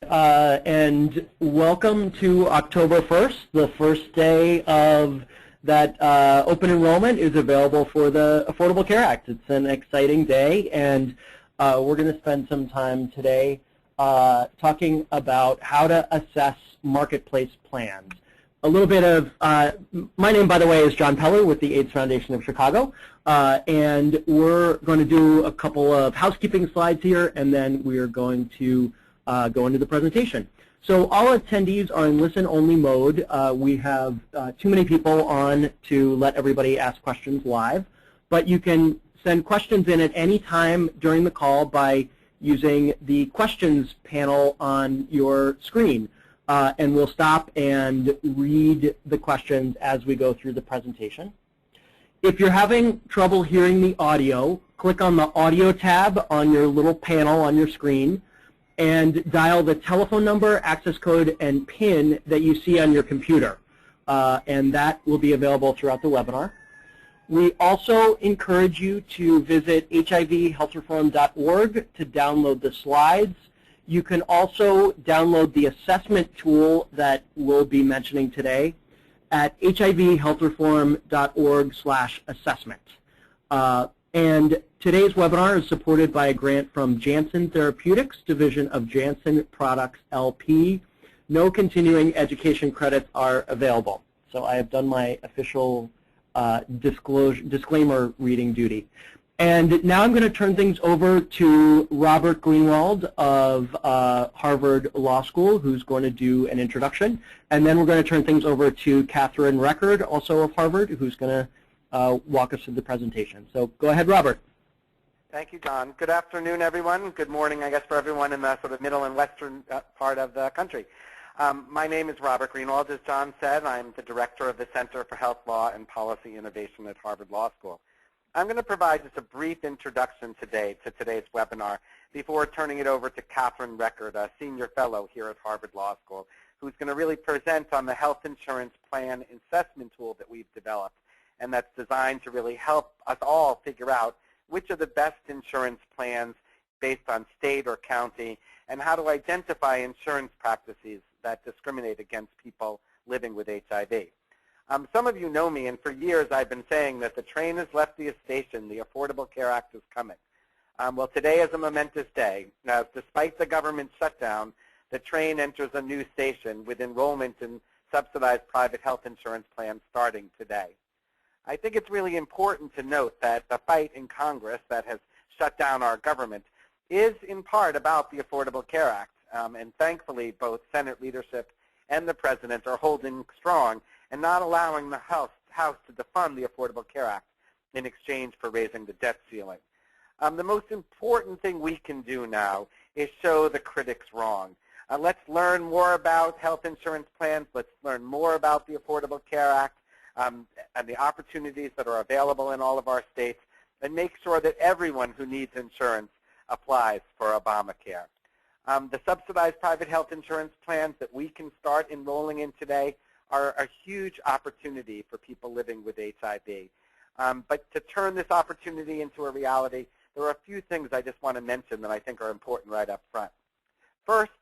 And welcome to October 1st. The first day of that open enrollment is available for the Affordable Care Act. It's an exciting day, and we're going to spend some time today talking about how to assess marketplace plans. A little bit of, my name, by the way, is John Peller with the AIDS Foundation of Chicago, and we're going to do a couple of housekeeping slides here, and then we are going to go into the presentation. So all attendees are in listen-only mode. We have too many people on to let everybody ask questions live, but you can send questions in at any time during the call by using the questions panel on your screen. And we'll stop and read the questions as we go through the presentation. If you're having trouble hearing the audio, click on the audio tab on your little panel on your screen and dial the telephone number, access code, and PIN that you see on your computer. And that will be available throughout the webinar. We also encourage you to visit hivhealthreform.org to download the slides. You can also download the assessment tool that we'll be mentioning today at hivhealthreform.org/assessment. And today's webinar is supported by a grant from Janssen Therapeutics, division of Janssen Products LP. No continuing education credits are available. So I have done my official disclaimer reading duty. And now I'm going to turn things over to Robert Greenwald of Harvard Law School, who's going to do an introduction. And then we're going to turn things over to Catherine Record, also of Harvard, who's going to walk us through the presentation. So go ahead, Robert. Thank you, John. Good afternoon, everyone. Good morning, I guess, for everyone in the sort of middle and western part of the country. My name is Robert Greenwald. As John said, I'm the director of the Center for Health Law and Policy Innovation at Harvard Law School. I'm going to provide just a brief introduction today to today's webinar before turning it over to Catherine Record, a senior fellow here at Harvard Law School, who's going to really present on the health insurance plan assessment tool that we've developed, and that's designed to really help us all figure out which are the best insurance plans based on state or county, and how to identify insurance practices that discriminate against people living with HIV. Some of you know me, and for years I've been saying that the train has left the station, the Affordable Care Act is coming. Well, today is a momentous day. Now, despite the government shutdown, the train enters a new station with enrollment in subsidized private health insurance plans starting today. I think it's really important to note that the fight in Congress that has shut down our government is in part about the Affordable Care Act, and thankfully both Senate leadership and the President are holding strong and not allowing the House to defund the Affordable Care Act in exchange for raising the debt ceiling. The most important thing we can do now is show the critics wrong. Let's learn more about health insurance plans. Let's learn more about the Affordable Care Act and the opportunities that are available in all of our states, and make sure that everyone who needs insurance applies for Obamacare. The subsidized private health insurance plans that we can start enrolling in today are a huge opportunity for people living with HIV. But to turn this opportunity into a reality, there are a few things I just want to mention that I think are important right up front. First,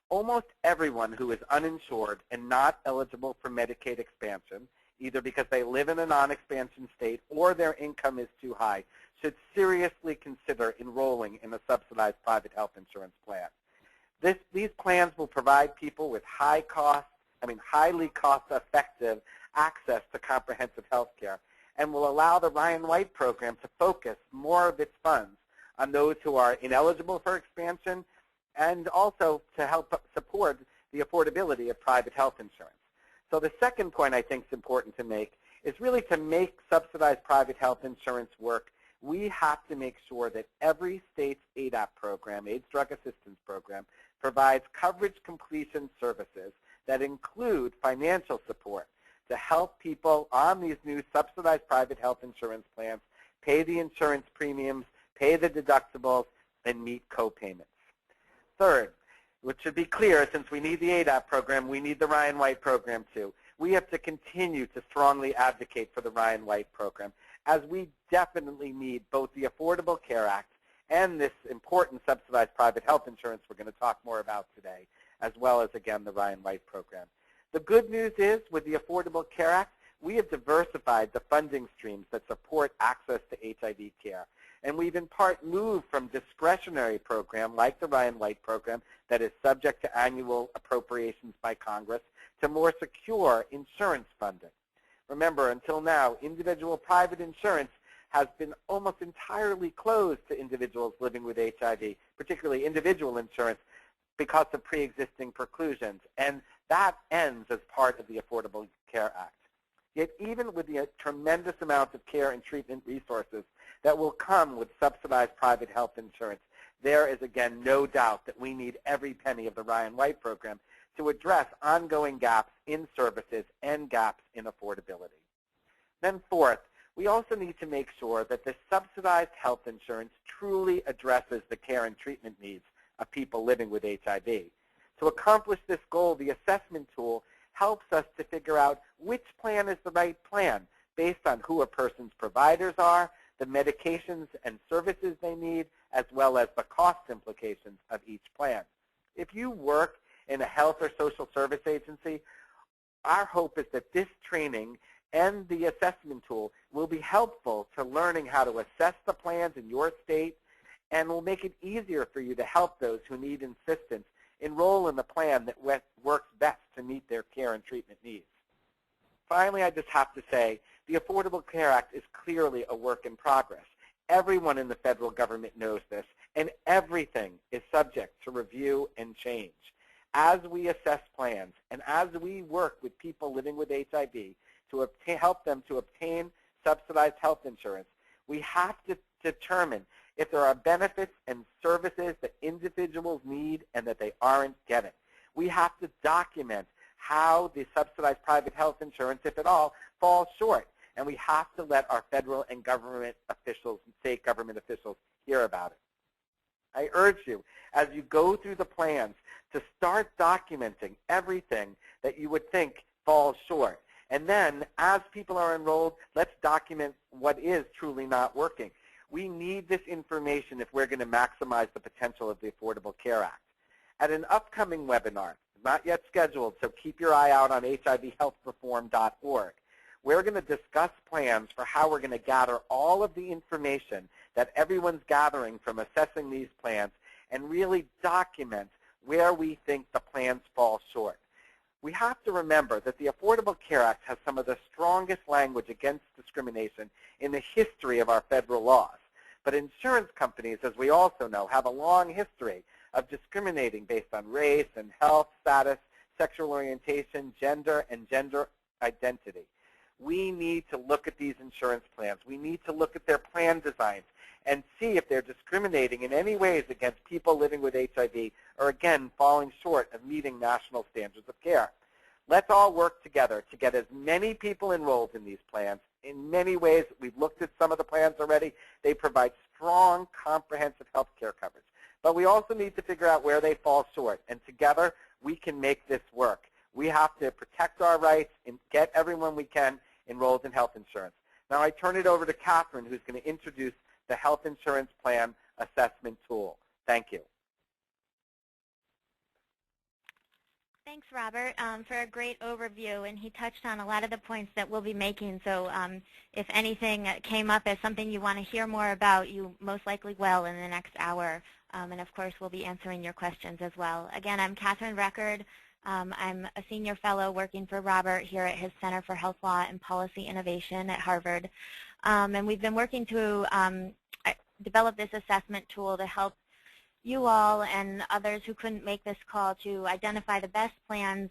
almost everyone who is uninsured and not eligible for Medicaid expansion, either because they live in a non-expansion state or their income is too high, should seriously consider enrolling in a subsidized private health insurance plan. These plans will provide people with highly cost-effective access to comprehensive health care, and will allow the Ryan White program to focus more of its funds on those who are ineligible for expansion, and also to help support the affordability of private health insurance. So the second point I think is important to make is really to make subsidized private health insurance work, we have to make sure that every state's ADAP program, AIDS Drug Assistance Program, provides coverage completion services that include financial support to help people on these new subsidized private health insurance plans pay the insurance premiums, pay the deductibles, and meet co-payments. Third, which should be clear, since we need the ADAP program, we need the Ryan White program too. We have to continue to strongly advocate for the Ryan White program, as we definitely need both the Affordable Care Act and this important subsidized private health insurance we're going to talk more about today as well as, again, the Ryan White program. The good news is, with the Affordable Care Act, we have diversified the funding streams that support access to HIV care. And we've in part moved from discretionary program like the Ryan White program that is subject to annual appropriations by Congress to more secure insurance funding. Remember, until now, individual private insurance has been almost entirely closed to individuals living with HIV, particularly individual insurance, because of pre-existing preclusions. And that ends as part of the Affordable Care Act. Yet even with the tremendous amount of care and treatment resources that will come with subsidized private health insurance, there is, again, no doubt that we need every penny of the Ryan White program to address ongoing gaps in services and gaps in affordability. Then fourth, we also need to make sure that the subsidized health insurance truly addresses the care and treatment needs of people living with HIV. To accomplish this goal, the assessment tool helps us to figure out which plan is the right plan based on who a person's providers are, the medications and services they need, as well as the cost implications of each plan. If you work in a health or social service agency, our hope is that this training and the assessment tool will be helpful to learning how to assess the plans in your state and will make it easier for you to help those who need assistance enroll in the plan that works best to meet their care and treatment needs. Finally, I just have to say, the Affordable Care Act is clearly a work in progress. Everyone in the federal government knows this, and everything is subject to review and change. As we assess plans and as we work with people living with HIV to help them to obtain subsidized health insurance, we have to determine if there are benefits and services that individuals need and that they aren't getting. We have to document how the subsidized private health insurance, if at all, falls short. And we have to let our federal and government officials and state government officials hear about it. I urge you, as you go through the plans, to start documenting everything that you would think falls short. And then, as people are enrolled, let's document what is truly not working. We need this information if we're going to maximize the potential of the Affordable Care Act. At an upcoming webinar, not yet scheduled, so keep your eye out on HIVhealthreform.org, we're going to discuss plans for how we're going to gather all of the information that everyone's gathering from assessing these plans and really document where we think the plans fall short. We have to remember that the Affordable Care Act has some of the strongest language against discrimination in the history of our federal laws. But insurance companies, as we also know, have a long history of discriminating based on race and health status, sexual orientation, gender, and gender identity. We need to look at these insurance plans. We need to look at their plan designs and see if they're discriminating in any ways against people living with HIV or, again, falling short of meeting national standards of care. Let's all work together to get as many people enrolled in these plans. In many ways, we've looked at some of the plans already. They provide strong, comprehensive health care coverage. But we also need to figure out where they fall short, and together we can make this work. We have to protect our rights and get everyone we can enrolled in health insurance. Now I turn it over to Catherine, who's going to introduce the Health Insurance Plan Assessment Tool. Thank you. Thanks, Robert, for a great overview, and he touched on a lot of the points that we'll be making. So if anything came up as something you want to hear more about, you most likely will in the next hour. And of course, we'll be answering your questions as well. Again, I'm Catherine Record. I'm a senior fellow working for Robert here at his Center for Health Law and Policy Innovation at Harvard. And we've been working to develop this assessment tool to help you all and others who couldn't make this call to identify the best plans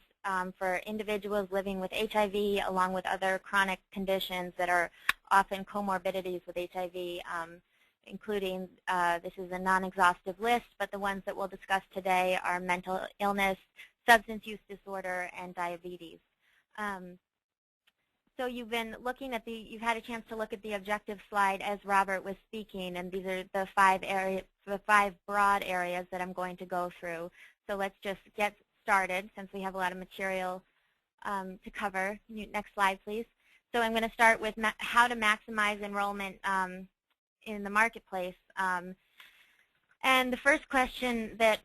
for individuals living with HIV along with other chronic conditions that are often comorbidities with HIV, including, this is a non-exhaustive list, but the ones that we'll discuss today are mental illness, substance use disorder, and diabetes. So you've been looking at you've had a chance to look at the objective slide as Robert was speaking, and these are the five broad areas that I'm going to go through. So let's just get started since we have a lot of material to cover. Next slide, please. So I'm going to start with how to maximize enrollment in the marketplace. And the first question that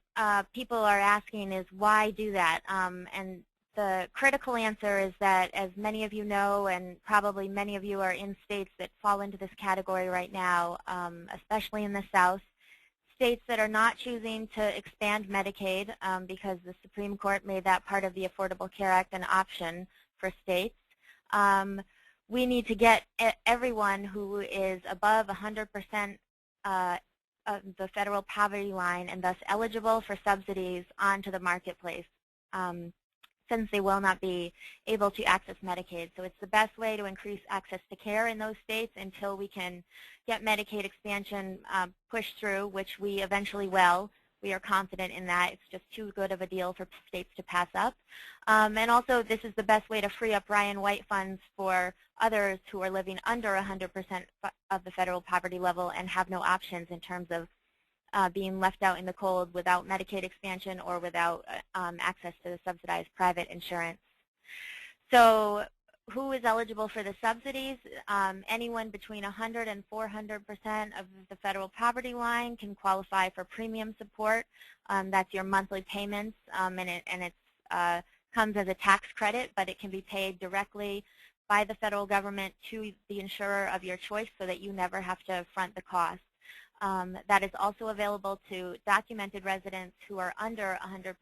people are asking is why do that? And the critical answer is that, as many of you know, and probably many of you are in states that fall into this category right now, especially in the South, states that are not choosing to expand Medicaid because the Supreme Court made that part of the Affordable Care Act an option for states. We need to get everyone who is above 100% of the federal poverty line and thus eligible for subsidies onto the marketplace, since they will not be able to access Medicaid. So it's the best way to increase access to care in those states until we can get Medicaid expansion pushed through, which we eventually will. We are confident in that. It's just too good of a deal for states to pass up. And also, this is the best way to free up Ryan White funds for others who are living under 100% of the federal poverty level and have no options in terms of being left out in the cold without Medicaid expansion or without access to the subsidized private insurance. So who is eligible for the subsidies? Anyone between 100 and 400% of the federal poverty line can qualify for premium support. That's your monthly payments, and it comes as a tax credit, but it can be paid directly by the federal government to the insurer of your choice so that you never have to front the cost. That is also available to documented residents who are under 100%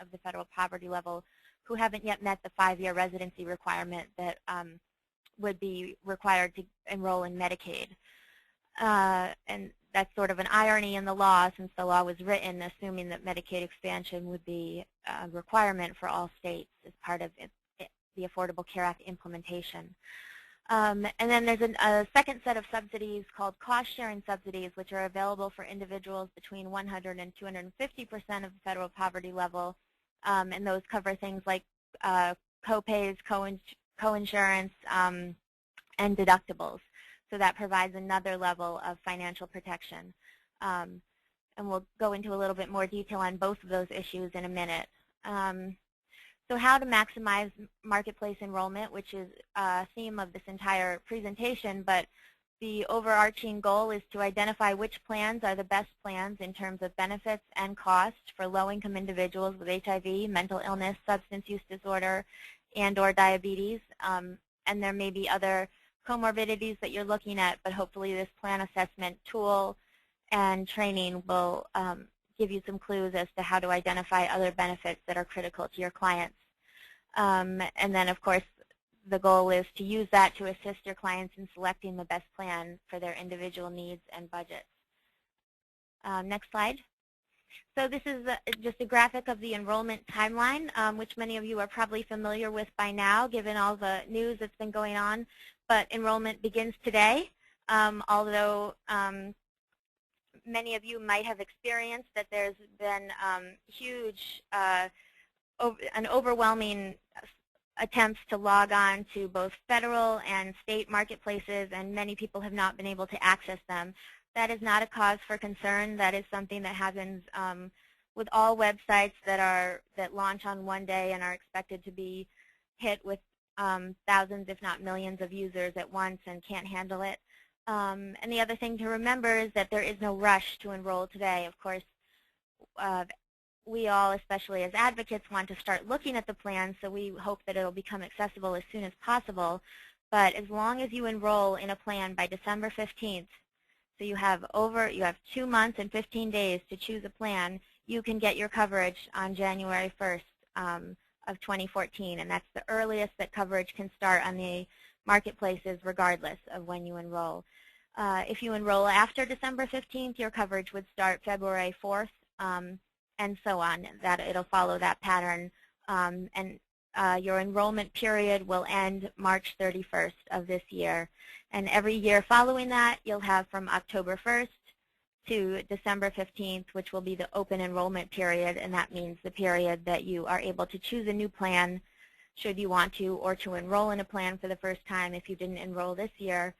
of the federal poverty level who haven't yet met the 5-year residency requirement that would be required to enroll in Medicaid. And that's sort of an irony in the law, since the law was written assuming that Medicaid expansion would be a requirement for all states as part of the Affordable Care Act implementation. And then there's a second set of subsidies called cost-sharing subsidies, which are available for individuals between 100 and 250% of the federal poverty level. And those cover things like co-pays, co-insurance, and deductibles. So that provides another level of financial protection. And we'll go into a little bit more detail on both of those issues in a minute. So how to maximize marketplace enrollment, which is a theme of this entire presentation, but the overarching goal is to identify which plans are the best plans in terms of benefits and cost for low-income individuals with HIV, mental illness, substance use disorder, and/or diabetes. And there may be other comorbidities that you're looking at, but hopefully this plan assessment tool and training will give you some clues as to how to identify other benefits that are critical to your clients. And then, of course, the goal is to use that to assist your clients in selecting the best plan for their individual needs and budgets. Next slide. So this is just a graphic of the enrollment timeline, which many of you are probably familiar with by now, given all the news that's been going on. But enrollment begins today, although many of you might have experienced that there's been huge, an overwhelming attempts to log on to both federal and state marketplaces, and many people have not been able to access them. That is not a cause for concern. That is something that happens with all websites that launch on one day and are expected to be hit with thousands, if not millions, of users at once and can't handle it. And the other thing to remember is that there is no rush to enroll today. Of course, we all, especially as advocates, want to start looking at the plan, so we hope that it will become accessible as soon as possible. But as long as you enroll in a plan by December 15th, so you have 2 months and 15 days to choose a plan, you can get your coverage on January 1st of 2014, and that's the earliest that coverage can start on the marketplaces regardless of when you enroll. If you enroll after December 15th, your coverage would start February 4th, and so on. That it'll follow that pattern, and your enrollment period will end March 31st of this year. And every year following that, you'll have from October 1st to December 15th, which will be the open enrollment period, and that means the period that you are able to choose a new plan should you want to, or to enroll in a plan for the first time if you didn't enroll this year.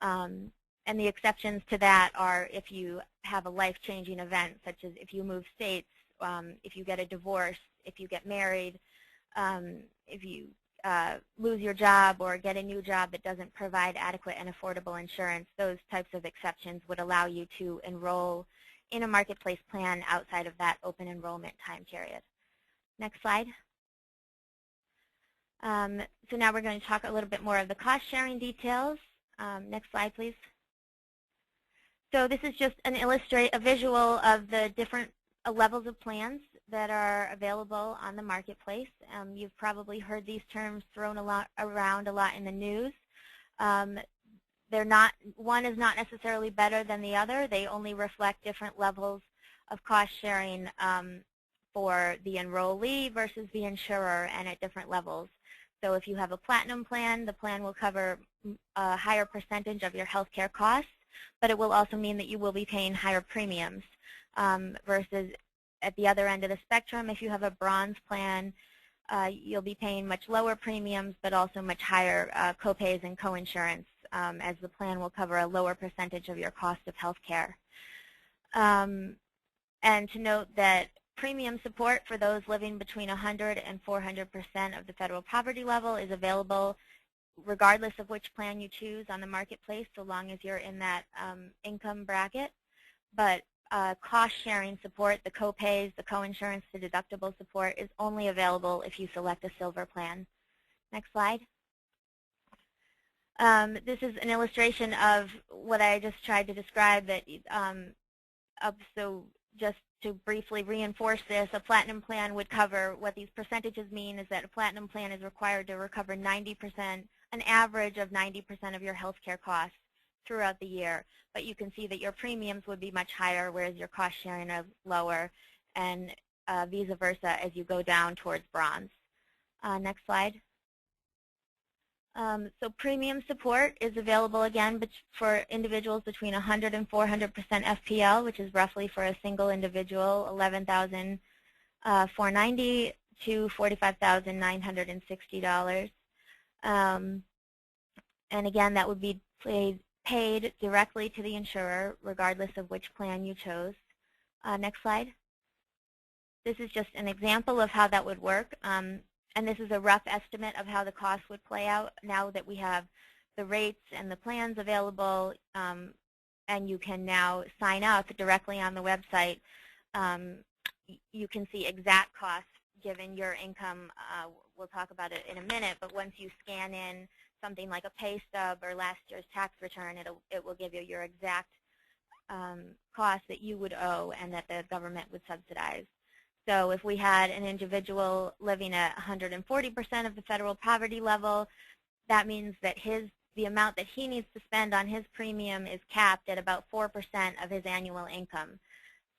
And the exceptions to that are if you have a life-changing event, such as if you move states, if you get a divorce, if you get married, if you lose your job or get a new job that doesn't provide adequate and affordable insurance. Those types of exceptions would allow you to enroll in a marketplace plan outside of that open enrollment time period. Next slide. So now we're going to talk a little bit more of the cost sharing details. Next slide, please. So this is just a visual of the different levels of plans that are available on the marketplace. You've probably heard these terms thrown around a lot in the news. One is not necessarily better than the other. They only reflect different levels of cost sharing for the enrollee versus the insurer, and at different levels. So if you have a platinum plan, the plan will cover a higher percentage of your health care costs, but it will also mean that you will be paying higher premiums versus at the other end of the spectrum. If you have a bronze plan, you'll be paying much lower premiums, but also much higher copays and coinsurance, as the plan will cover a lower percentage of your cost of health care. And to note that premium support for those living between 100 and 400% of the federal poverty level is available regardless of which plan you choose on the marketplace, so long as you're in that income bracket. But cost-sharing support, the copays, the coinsurance, the deductible support is only available if you select a silver plan. Next slide. This is an illustration of what I just tried to describe. So just to briefly reinforce this, a platinum plan would cover, what these percentages mean is that a platinum plan is required to recover 90%, an average of 90% of your health care costs throughout the year. But you can see that your premiums would be much higher, whereas your cost sharing are lower, and vice versa as you go down towards bronze. Next slide. So premium support is available again for individuals between 100 and 400% FPL, which is roughly for a single individual, $11,490 to $45,960. And again, that would be paid directly to the insurer, regardless of which plan you chose. Next slide. This is just an example of how that would work. And this is a rough estimate of how the cost would play out now that we have the rates and the plans available, and you can now sign up directly on the website. You can see exact costs given your income. We'll talk about it in a minute, but once you scan in something like a pay stub or last year's tax return, it will give you your exact cost that you would owe and that the government would subsidize. So if we had an individual living at 140% of the federal poverty level, that means that the amount that he needs to spend on his premium is capped at about 4% of his annual income.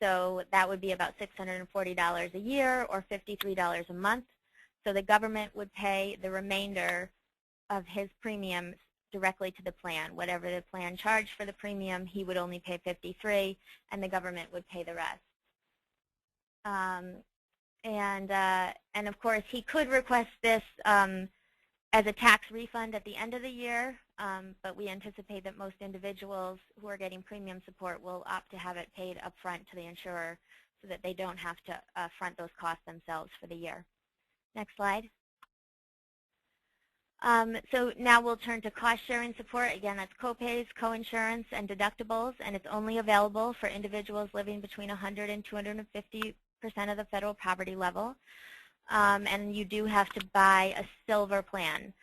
So that would be about $640 a year or $53 a month. So the government would pay the remainder of his premiums directly to the plan. Whatever the plan charged for the premium, he would only pay $53, and the government would pay the rest. And of course, he could request this as a tax refund at the end of the year, but we anticipate that most individuals who are getting premium support will opt to have it paid up front to the insurer so that they don't have to front those costs themselves for the year. Next slide. So now we'll turn to cost-sharing support. Again, that's copays, coinsurance, and deductibles, and it's only available for individuals living between 100 and 250% of the federal poverty level. And you do have to buy a silver plan.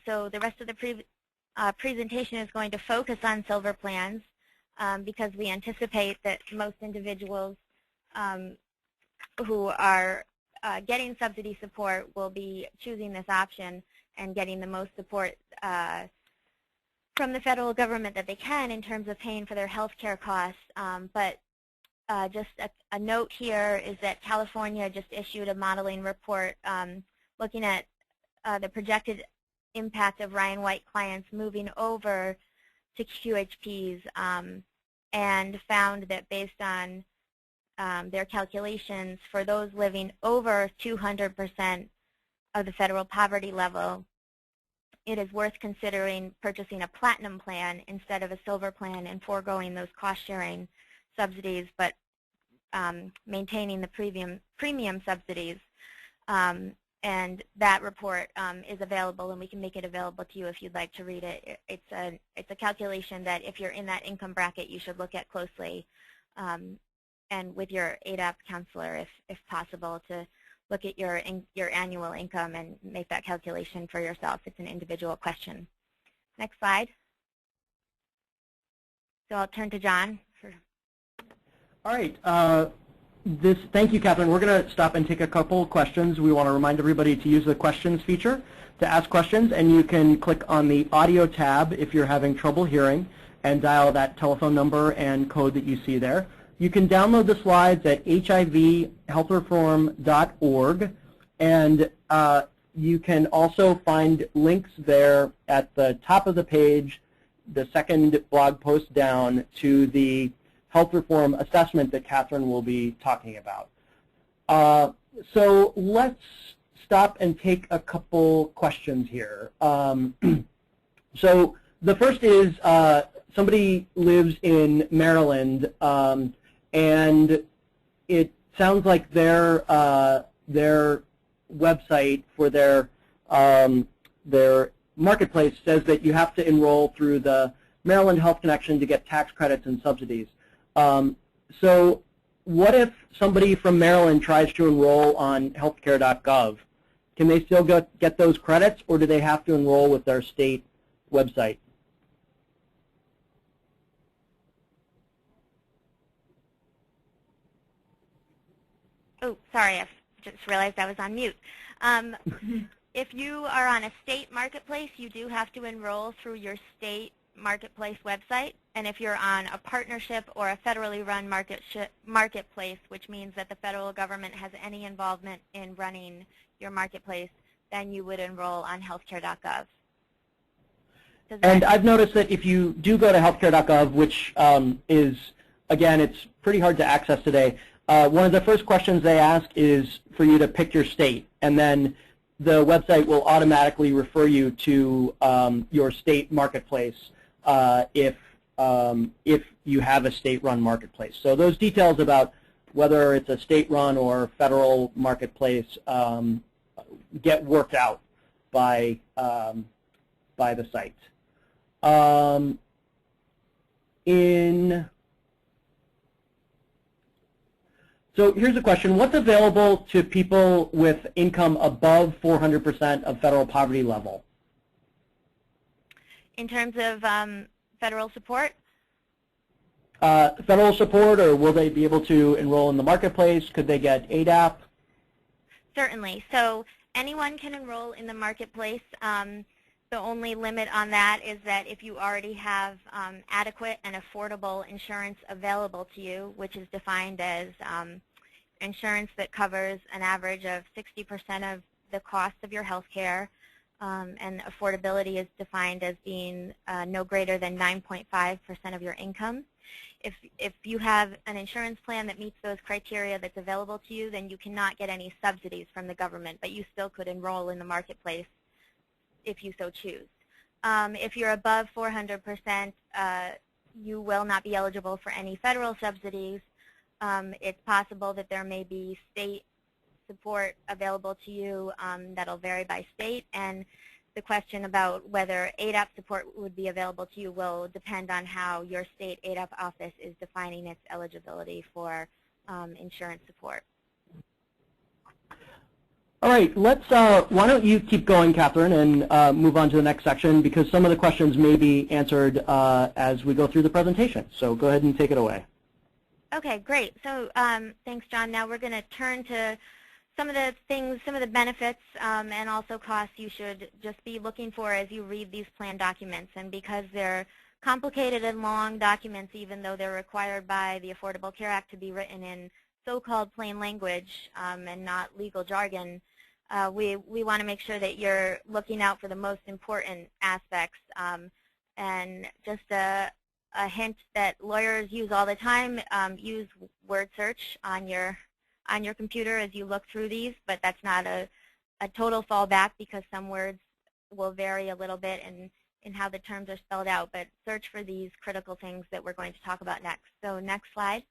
So the rest of the presentation is going to focus on silver plans because we anticipate that most individuals who are getting subsidy support will be choosing this option and getting the most support from the federal government that they can in terms of paying for their health care costs. But just a note here is that California just issued a modeling report looking at the projected impact of Ryan White clients moving over to QHPs and found that based on their calculations, for those living over 200% of the federal poverty level, it is worth considering purchasing a platinum plan instead of a silver plan and foregoing those cost-sharing subsidies, but maintaining the premium subsidies. And that report is available, and we can make it available to you if you'd like to read it. It's a calculation that if you're in that income bracket, you should look at closely and with your ADAP counselor, if possible, to look at your annual income and make that calculation for yourself. It's an individual question. Next slide. So I'll turn to John. All right. Thank you, Catherine. We're going to stop and take a couple questions. We want to remind everybody to use the questions feature to ask questions, and you can click on the audio tab if you're having trouble hearing and dial that telephone number and code that you see there. You can download the slides at hivhealthreform.org, and you can also find links there at the top of the page, the second blog post down, to the health reform assessment that Catherine will be talking about. So let's stop and take a couple questions here. So the first is somebody lives in Maryland, and it sounds like their website for their marketplace says that you have to enroll through the Maryland Health Connection to get tax credits and subsidies. So what if somebody from Maryland tries to enroll on healthcare.gov? Can they still get those credits, or do they have to enroll with their state website? Oh, sorry, I just realized I was on mute. If you are on a state marketplace, you do have to enroll through your state marketplace website. And if you're on a partnership or a federally run marketplace, which means that the federal government has any involvement in running your marketplace, then you would enroll on healthcare.gov. And I've noticed that if you do go to healthcare.gov, which is, again, it's pretty hard to access today, one of the first questions they ask is for you to pick your state, and then the website will automatically refer you to your state marketplace if you have a state-run marketplace. So those details about whether it's a state-run or federal marketplace get worked out by the site. So here's a question. What's available to people with income above 400% of federal poverty level? In terms of federal support? Federal support, or will they be able to enroll in the marketplace? Could they get ADAP? Certainly. So anyone can enroll in the marketplace. The only limit on that is that if you already have adequate and affordable insurance available to you, which is defined as insurance that covers an average of 60% of the cost of your health care, and affordability is defined as being no greater than 9.5% of your income. If you have an insurance plan that meets those criteria that's available to you, then you cannot get any subsidies from the government, but you still could enroll in the marketplace if you so choose. If you're above 400%, you will not be eligible for any federal subsidies. It's possible that there may be state support available to you that'll vary by state, and the question about whether ADAP support would be available to you will depend on how your state ADAP office is defining its eligibility for insurance support. All right, let's. Why don't you keep going, Catherine, and move on to the next section, because some of the questions may be answered as we go through the presentation. So go ahead and take it away. Okay, great. So thanks, John. Now we're going to turn to some of the things, some of the benefits and also costs you should just be looking for as you read these plan documents. And because they're complicated and long documents, even though they're required by the Affordable Care Act to be written in so-called plain language and not legal jargon, we want to make sure that you're looking out for the most important aspects. And just a hint that lawyers use all the time, use word search on your computer as you look through these, but that's not a total fallback because some words will vary a little bit in how the terms are spelled out, but search for these critical things that we're going to talk about next. So next slide.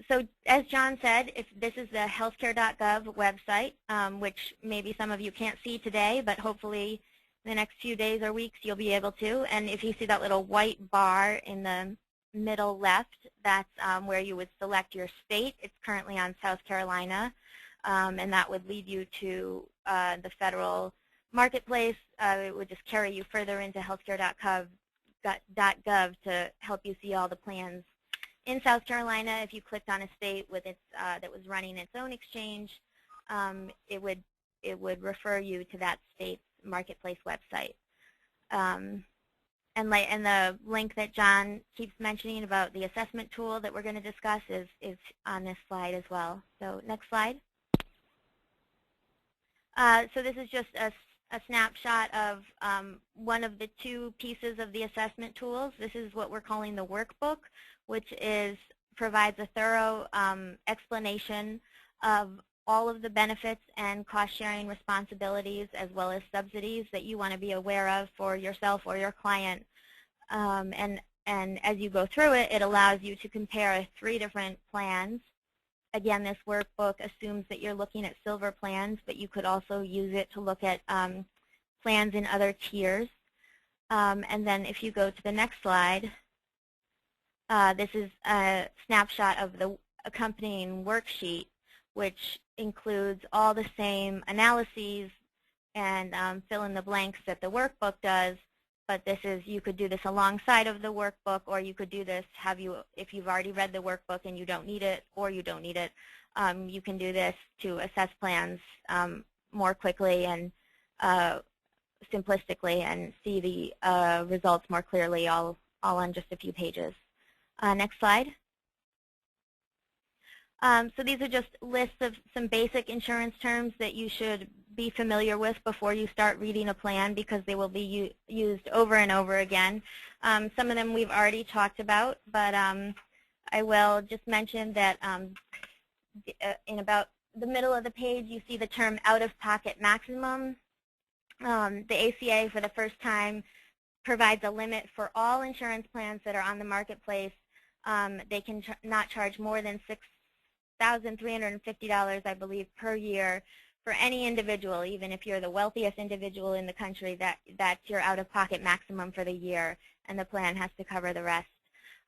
So as John said, if this is the healthcare.gov website, which maybe some of you can't see today, but hopefully in the next few days or weeks you'll be able to. And if you see that little white bar in the middle left, that's where you would select your state. It's currently on South Carolina, and that would lead you to the federal marketplace. It would just carry you further into healthcare.gov to help you see all the plans in South Carolina. If you clicked on a state with its that was running its own exchange, it would refer you to that state's marketplace website. And the link that John keeps mentioning about the assessment tool that we're going to discuss is on this slide as well. So next slide. So this is just a snapshot of one of the two pieces of the assessment tools. This is what we're calling the workbook, which provides a thorough explanation of all of the benefits and cost-sharing responsibilities as well as subsidies that you want to be aware of for yourself or your client. And as you go through it, it allows you to compare 3 different plans. Again, this workbook assumes that you're looking at silver plans, but you could also use it to look at plans in other tiers. And then if you go to the next slide, this is a snapshot of the accompanying worksheet, which includes all the same analyses and fill in the blanks that the workbook does. But this is, you could do this alongside of the workbook, or you could do this, if you've already read the workbook and you don't need it, or you don't need it, you can do this to assess plans more quickly and simplistically and see the results more clearly, all on just a few pages. Next slide. So these are just lists of some basic insurance terms that you should be familiar with before you start reading a plan, because they will be used over and over again. Some of them we've already talked about, but I will just mention that in about the middle of the page you see the term out-of-pocket maximum. The ACA for the first time provides a limit for all insurance plans that are on the marketplace. They can not charge more than $6,350, I believe, per year for any individual. Even if you're the wealthiest individual in the country, that's your out-of-pocket maximum for the year, and the plan has to cover the rest.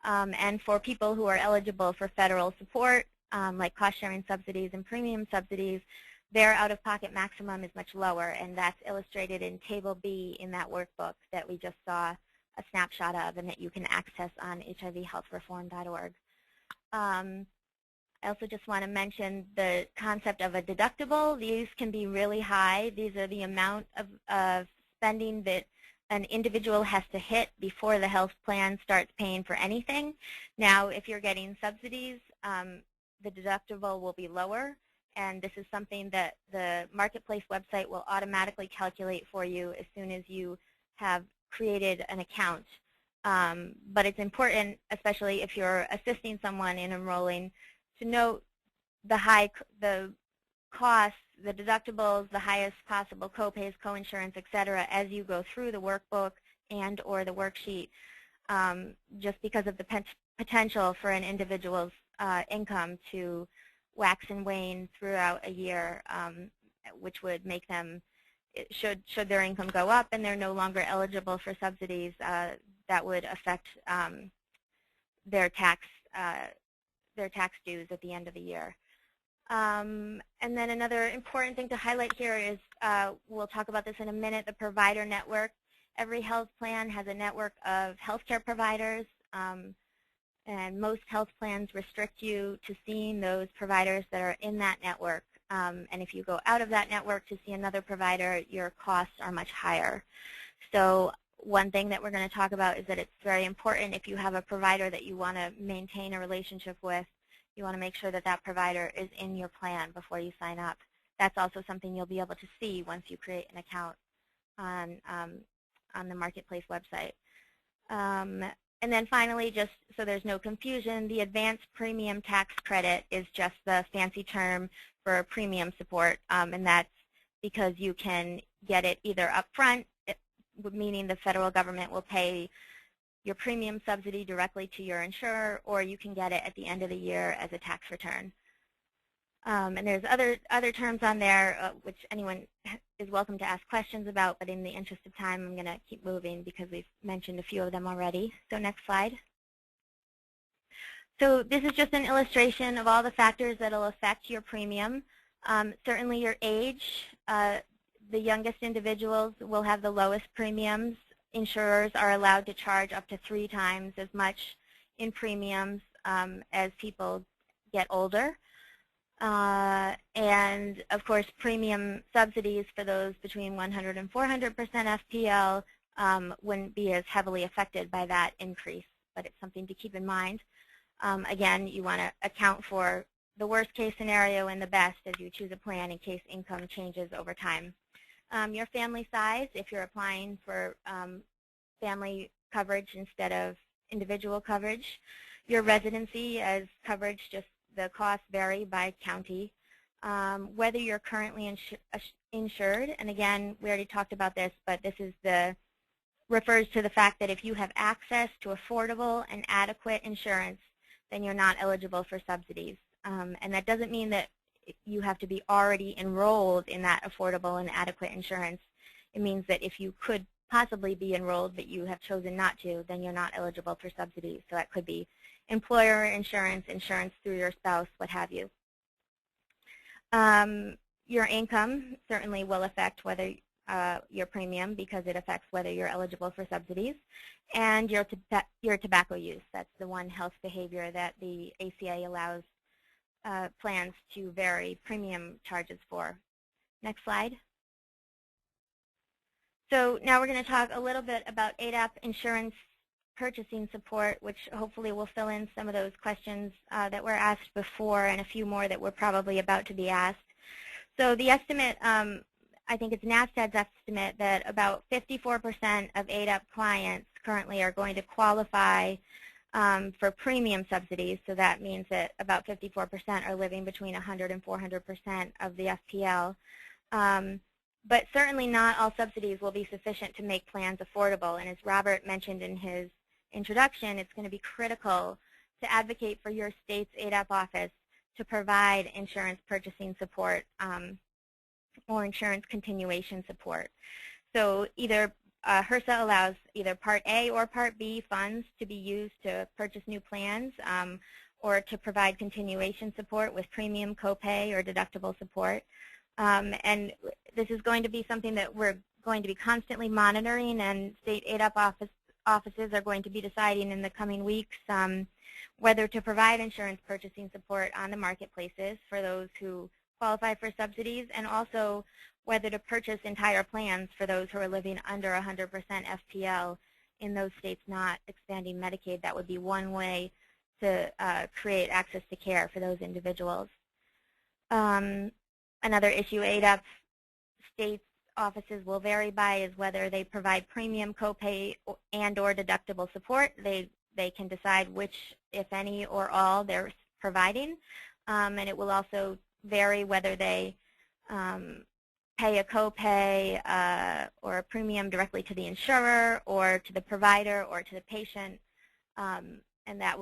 And for people who are eligible for federal support, like cost-sharing subsidies and premium subsidies, their out-of-pocket maximum is much lower, and that's illustrated in Table B in that workbook that we just saw a snapshot of and that you can access on hivhealthreform.org. I also just want to mention the concept of a deductible. These can be really high. These are the amount of spending that an individual has to hit before the health plan starts paying for anything. Now, if you're getting subsidies, the deductible will be lower, and this is something that the marketplace website will automatically calculate for you as soon as you have created an account. But it's important, especially if you're assisting someone in enrolling, to note the costs, the deductibles, the highest possible copays, coinsurance, etc., as you go through the workbook and or the worksheet, just because of the potential for an individual's income to wax and wane throughout a year, which would make them, should their income go up and they're no longer eligible for subsidies, that would affect their tax dues at the end of the year. And then another important thing to highlight here is, we'll talk about this in a minute, the provider network. Every health plan has a network of healthcare providers, and most health plans restrict you to seeing those providers that are in that network. And if you go out of that network to see another provider, your costs are much higher. So one thing that we're going to talk about is that it's very important, if you have a provider that you want to maintain a relationship with, you want to make sure that that provider is in your plan before you sign up. That's also something you'll be able to see once you create an account on the marketplace website. And then finally, just so there's no confusion, the advanced premium tax credit is just the fancy term for premium support, and that's because you can get it either up front, meaning the federal government will pay your premium subsidy directly to your insurer, or you can get it at the end of the year as a tax return. And there's other terms on there which anyone is welcome to ask questions about, but in the interest of time, I'm going to keep moving because we've mentioned a few of them already. So next slide. So this is just an illustration of all the factors that will affect your premium. Certainly your age, the youngest individuals will have the lowest premiums. Insurers are allowed to charge up to 3 times as much in premiums as people get older. And of course, premium subsidies for those between 100 and 400% FPL wouldn't be as heavily affected by that increase, but it's something to keep in mind. Again, you want to account for the worst case scenario and the best as you choose a plan in case income changes over time. Your family size, if you're applying for family coverage instead of individual coverage. Your residency as coverage, just the costs vary by county. Whether you're currently insured, and again, we already talked about this, but this is refers to the fact that if you have access to affordable and adequate insurance, then you're not eligible for subsidies. And that doesn't mean that you have to be already enrolled in that affordable and adequate insurance. It means that if you could possibly be enrolled but you have chosen not to, then you're not eligible for subsidies. So that could be employer insurance, insurance through your spouse, what have you. Your income certainly will affect whether your premium because it affects whether you're eligible for subsidies, and your tobacco use. That's the one health behavior that the ACA allows plans to vary premium charges for. Next slide. So now we're going to talk a little bit about ADAP insurance purchasing support, which hopefully will fill in some of those questions that were asked before and a few more that were probably about to be asked. So the estimate, I think it's NASDAQ's estimate that about 54% of ADAP clients currently are going to qualify for premium subsidies. So that means that about 54% are living between 100 and 400% of the FPL. But certainly not all subsidies will be sufficient to make plans affordable. And as Robert mentioned in his introduction, it's going to be critical to advocate for your state's ADAP office to provide insurance purchasing support or insurance continuation support. So either HRSA allows either Part A or Part B funds to be used to purchase new plans or to provide continuation support with premium copay or deductible support. And this is going to be something that we're going to be constantly monitoring, and state ADAP offices are going to be deciding in the coming weeks whether to provide insurance purchasing support on the marketplaces for those who qualify for subsidies, and also whether to purchase entire plans for those who are living under 100% FPL in those states not expanding Medicaid. That would be one way to create access to care for those individuals. Another issue ADAP states offices will vary by is whether they provide premium copay and or deductible support. They can decide which, if any, or all they're providing. And it will also vary whether they pay a copay or a premium directly to the insurer or to the provider or to the patient. And that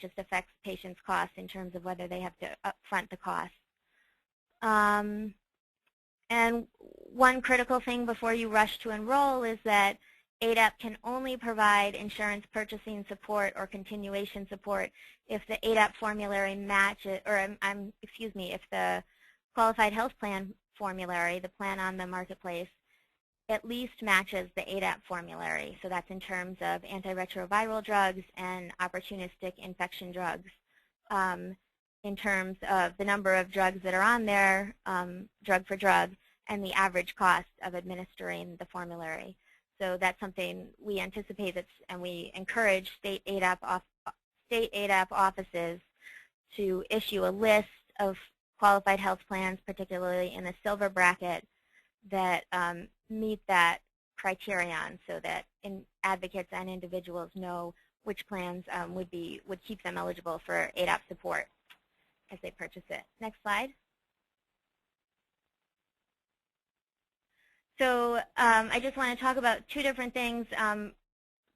just affects patients' costs in terms of whether they have to upfront the cost. And one critical thing before you rush to enroll is that ADAP can only provide insurance purchasing support or continuation support if the ADAP formulary matches, or excuse me, if the qualified health plan formulary, the plan on the marketplace, at least matches the ADAP formulary. So that's in terms of antiretroviral drugs and opportunistic infection drugs. In terms of the number of drugs that are on there, drug for drug, and the average cost of administering the formulary. So that's something we anticipate, and we encourage state ADAP offices to issue a list of qualified health plans, particularly in the silver bracket, that meet that criterion, so that advocates and individuals know which plans would keep them eligible for ADAP support as they purchase it. Next slide. So I just want to talk about two different things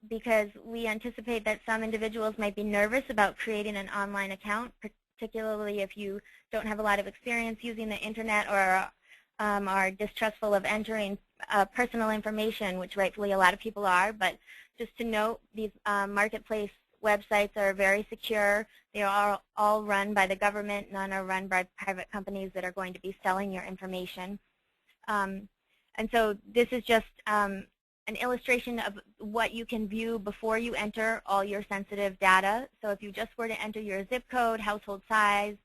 because we anticipate that some individuals might be nervous about creating an online account, particularly if you don't have a lot of experience using the internet or are distrustful of entering personal information, which rightfully a lot of people are. But just to note, these marketplace websites are very secure. They are all run by the government. None are run by private companies that are going to be selling your information. And so this is just an illustration of what you can view before you enter all your sensitive data. So if you just were to enter your zip code, household size,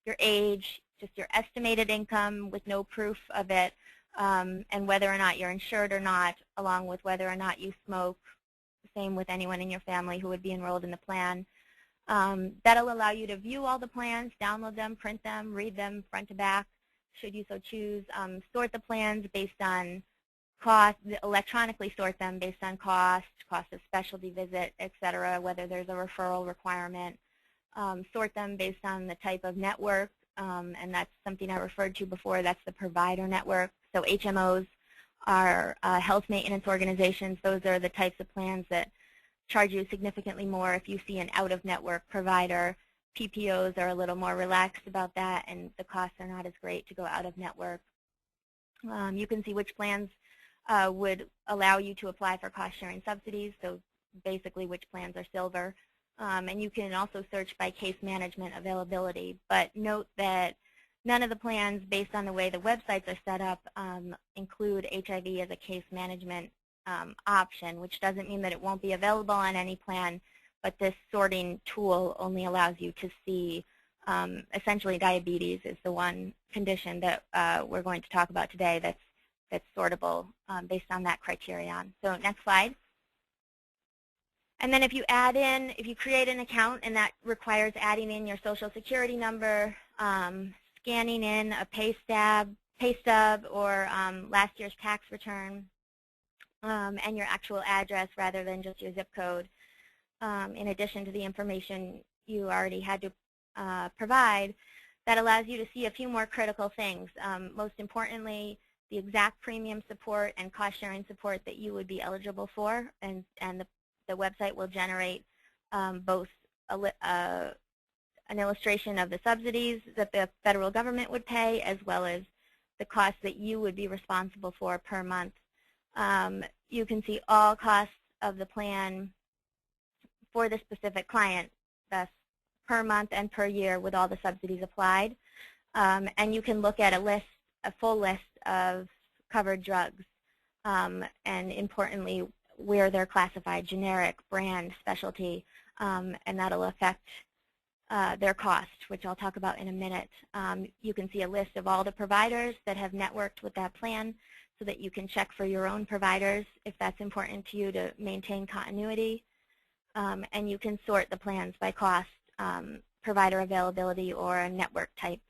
your age, just your estimated income with no proof of it, and whether or not you're insured or not, along with whether or not you smoke, same with anyone in your family who would be enrolled in the plan. That'll allow you to view all the plans, download them, print them, read them front to back, should you so choose. Sort the plans based on cost, electronically sort them based on cost of specialty visit, et cetera, whether there's a referral requirement. Sort them based on the type of network, and that's something I referred to before. That's the provider network. So HMOs are health maintenance organizations. Those are the types of plans that charge you significantly more if you see an out-of-network provider. PPOs are a little more relaxed about that, and the costs are not as great to go out-of-network. You can see which plans would allow you to apply for cost-sharing subsidies, so basically which plans are silver. And you can also search by case management availability. But note that none of the plans, based on the way the websites are set up, include HIV as a case management option, which doesn't mean that it won't be available on any plan, but this sorting tool only allows you to see essentially diabetes is the one condition that we're going to talk about today that's sortable based on that criterion. So next slide. And then if you add in, if you create an account, and that requires adding in your social security number, scanning in a pay stub or last year's tax return, and your actual address rather than just your zip code, in addition to the information you already had to provide, that allows you to see a few more critical things. Most importantly, the exact premium support and cost-sharing support that you would be eligible for, and the website will generate both an illustration of the subsidies that the federal government would pay, as well as the costs that you would be responsible for per month. You can see all costs of the plan for the specific client, thus per month and per year with all the subsidies applied. And you can look at a full list of covered drugs, and importantly, where they're classified, generic, brand, specialty, and that'll affect their cost, which I'll talk about in a minute. You can see a list of all the providers that have networked with that plan so that you can check for your own providers if that's important to you to maintain continuity. And you can sort the plans by cost, provider availability, or a network type,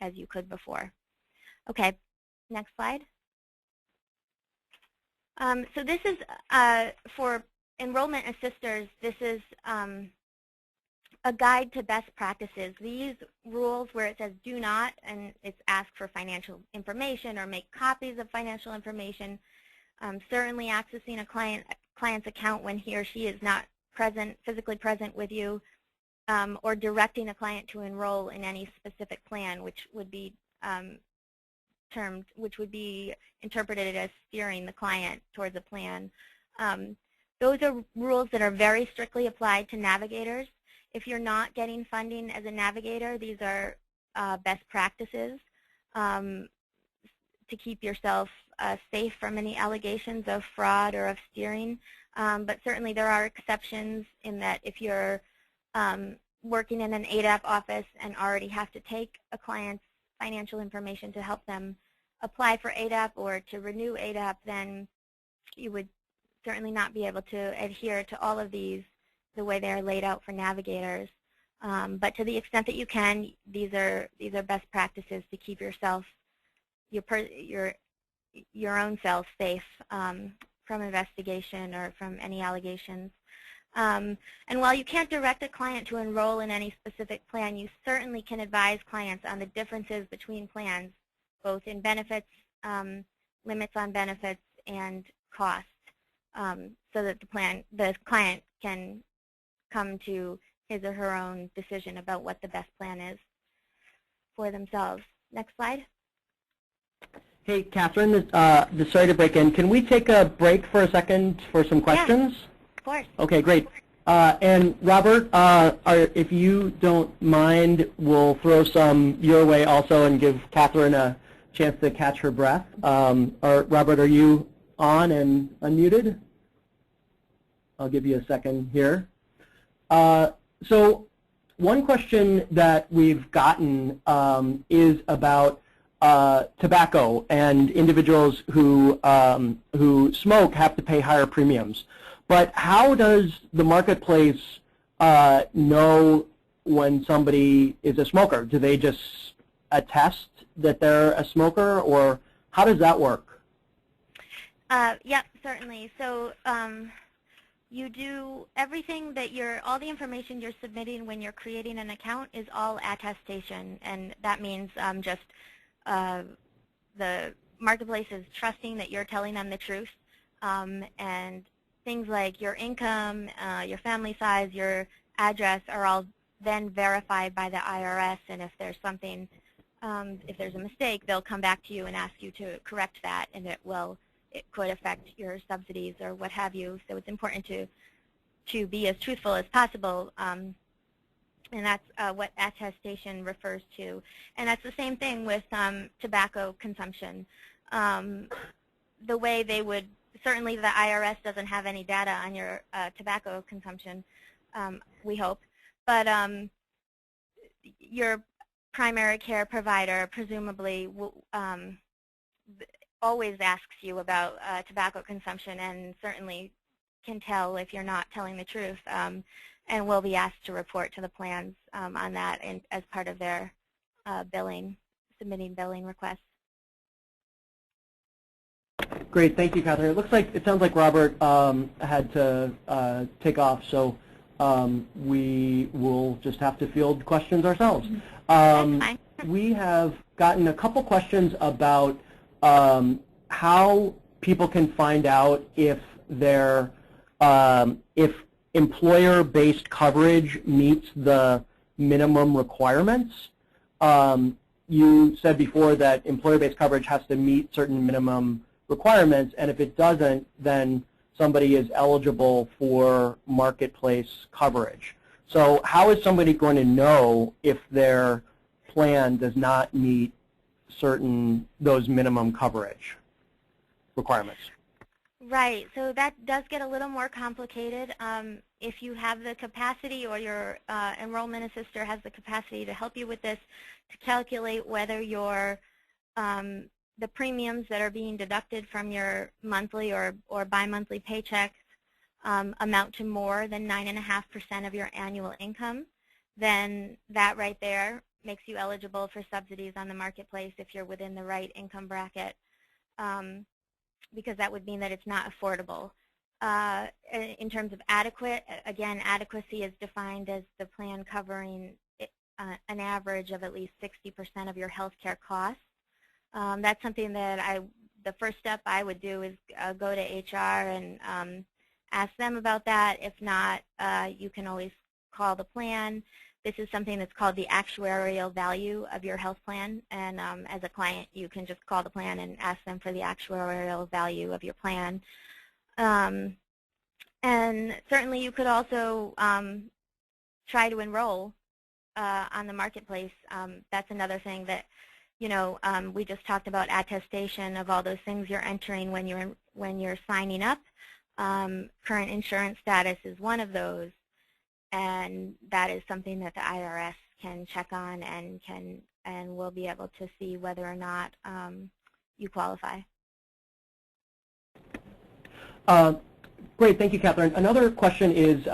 as you could before. Okay, next slide. So this is, for enrollment assisters, this is a guide to best practices. These rules where it says do not, and it's ask for financial information or make copies of financial information, certainly accessing a client's account when he or she is not physically present with you, or directing a client to enroll in any specific plan, which would be interpreted as steering the client towards a plan. Those are rules that are very strictly applied to navigators. If you're not getting funding as a navigator, these are best practices to keep yourself safe from any allegations of fraud or of steering. But certainly there are exceptions in that if you're working in an ADAP office and already have to take a client's financial information to help them apply for ADAP or to renew ADAP, then you would certainly not be able to adhere to all of these the way they are laid out for navigators. But to the extent that you can, these are best practices to keep yourself, your own self safe from investigation or from any allegations. And while you can't direct a client to enroll in any specific plan, you certainly can advise clients on the differences between plans, both in benefits, limits on benefits, and costs, so that the client can come to his or her own decision about what the best plan is for themselves. Next slide. Hey, Catherine, sorry to break in. Can we take a break for a second for some questions? Yeah, of course. Okay, great. And Robert, if you don't mind, we'll throw some your way also and give Catherine a chance to catch her breath. Robert, are you on and unmuted? I'll give you a second here. So one question that we've gotten is about tobacco, and individuals who smoke have to pay higher premiums. But how does the marketplace know when somebody is a smoker? Do they just attest that they're a smoker, or how does that work? Yep, certainly. So you do everything that all the information you're submitting when you're creating an account is all attestation, and that means just the marketplace is trusting that you're telling them the truth, and things like your income, your family size, your address are all then verified by the IRS, and if there's something, if there's a mistake, they'll come back to you and ask you to correct that, and it could affect your subsidies or what have you. So it's important to be as truthful as possible, and that's what attestation refers to. And that's the same thing with tobacco consumption. The way they would, certainly the IRS doesn't have any data on your tobacco consumption, we hope, but your primary care provider presumably always asks you about tobacco consumption, and certainly can tell if you're not telling the truth, and will be asked to report to the plans on that and as part of their submitting billing requests. Great, thank you, Catherine. It sounds like Robert had to take off, so we will just have to field questions ourselves. That's fine. We have gotten a couple questions about how people can find out if if employer-based coverage meets the minimum requirements. You said before that employer-based coverage has to meet certain minimum requirements, and if it doesn't, then somebody is eligible for marketplace coverage. So how is somebody going to know if their plan does not meet those minimum coverage requirements? Right, so that does get a little more complicated. If you have the capacity, or your enrollment assister has the capacity to help you with this, to calculate whether your the premiums that are being deducted from your monthly or bi-monthly paychecks amount to more than 9.5% of your annual income, then that right there makes you eligible for subsidies on the marketplace if you're within the right income bracket, because that would mean that it's not affordable. In terms of adequate, again, adequacy is defined as the plan covering an average of at least 60% of your health care costs. That's something that the first step I would do is go to HR and ask them about that. If not, you can always call the plan. This is something that's called the actuarial value of your health plan, and as a client, you can just call the plan and ask them for the actuarial value of your plan. And certainly you could also try to enroll on the marketplace. That's another thing that, we just talked about attestation of all those things you're entering when you're signing up. Current insurance status is one of those, and that is something that the IRS can check on and will be able to see whether or not you qualify. Great, thank you, Catherine. Another question is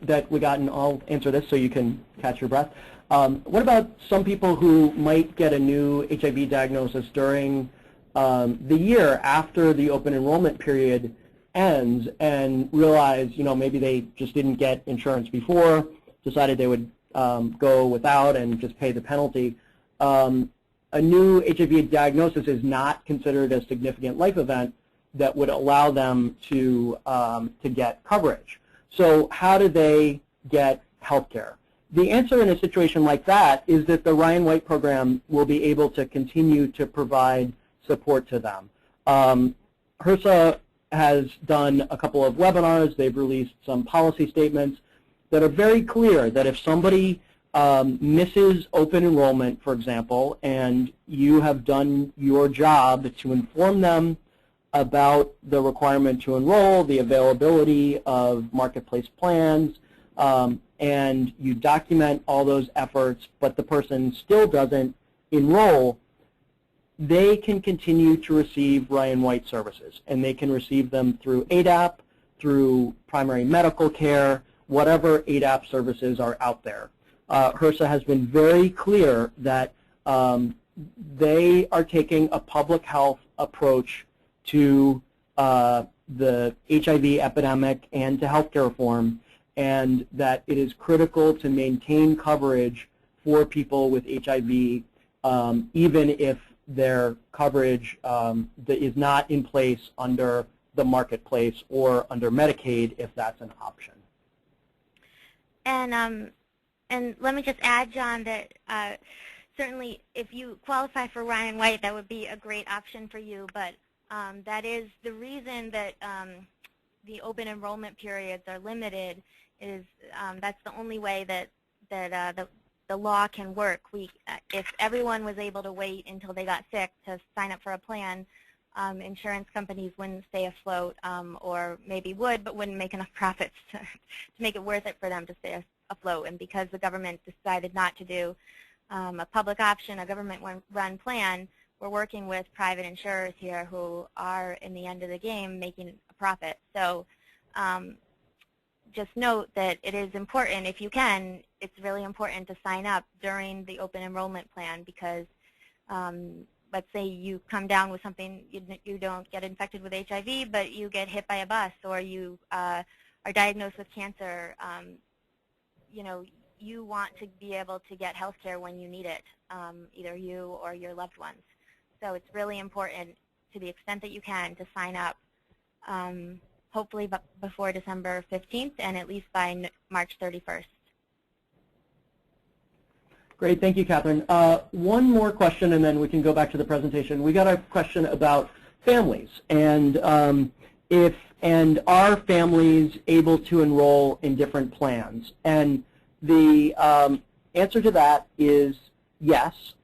that we got, and I'll answer this so you can catch your breath. What about some people who might get a new HIV diagnosis during the year after the open enrollment period ends and realize, maybe they just didn't get insurance before, decided they would go without and just pay the penalty. A new HIV diagnosis is not considered a significant life event that would allow them to get coverage. So how do they get health care? The answer in a situation like that is that the Ryan White program will be able to continue to provide support to them. HRSA has done a couple of webinars. They've released some policy statements. that are very clear that if somebody misses open enrollment, for example, and you have done your job to inform them about the requirement to enroll, the availability of marketplace plans, and you document all those efforts, but the person still doesn't enroll, they can continue to receive Ryan White services, and they can receive them through ADAP, through primary medical care, whatever ADAP services are out there. HRSA has been very clear that they are taking a public health approach to the HIV epidemic and to healthcare reform, and that it is critical to maintain coverage for people with HIV, even if their coverage is not in place under the marketplace or under Medicaid, if that's an option. And let me just add, John, that certainly if you qualify for Ryan White, that would be a great option for you, but that is the reason that the open enrollment periods are limited. Is that's the only way that the law can work. If everyone was able to wait until they got sick to sign up for a plan, insurance companies wouldn't stay afloat, or maybe would, but wouldn't make enough profits to make it worth it for them to stay afloat. And because the government decided not to do a public option, a government-run plan, we're working with private insurers here who are, in the end of the game, making a profit. So just note that it is important, if you can, it's really important to sign up during the open enrollment plan, because let's say you come down with something, you don't get infected with HIV, but you get hit by a bus, or you are diagnosed with cancer. You know, you want to be able to get health care when you need it, either you or your loved ones. So it's really important, to the extent that you can, to sign up, hopefully before December 15th and at least by March 31st. Great, thank you, Catherine. One more question, and then we can go back to the presentation. We got a question about families, and are families able to enroll in different plans? And the answer to that is yes.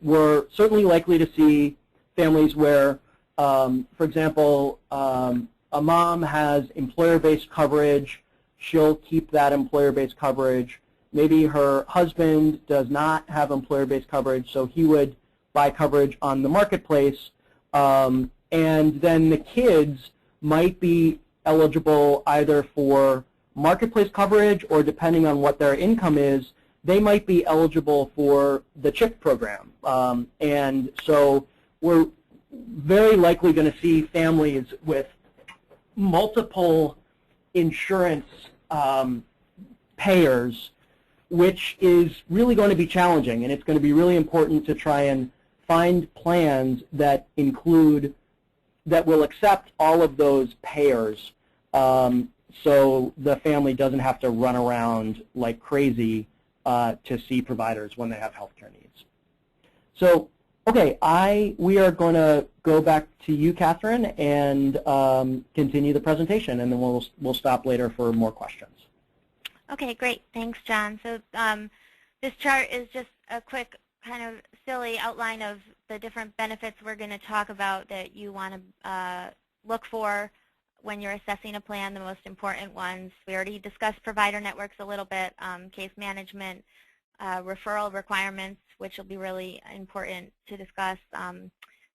We're certainly likely to see families where, for example, a mom has employer-based coverage. She'll keep that employer-based coverage. Maybe her husband does not have employer-based coverage, so he would buy coverage on the marketplace. And then the kids might be eligible either for marketplace coverage, or depending on what their income is, they might be eligible for the CHIP program. And so we're very likely going to see families with multiple insurance payers, which is really going to be challenging, and it's going to be really important to try and find plans that will accept all of those payers, so the family doesn't have to run around like crazy to see providers when they have healthcare needs. So, okay, we are going to go back to you, Catherine, and continue the presentation, and then we'll stop later for more questions. Okay, great. Thanks, John. So this chart is just a quick kind of silly outline of the different benefits we're going to talk about that you want to look for when you're assessing a plan, the most important ones. We already discussed provider networks a little bit, case management, referral requirements, which will be really important to discuss.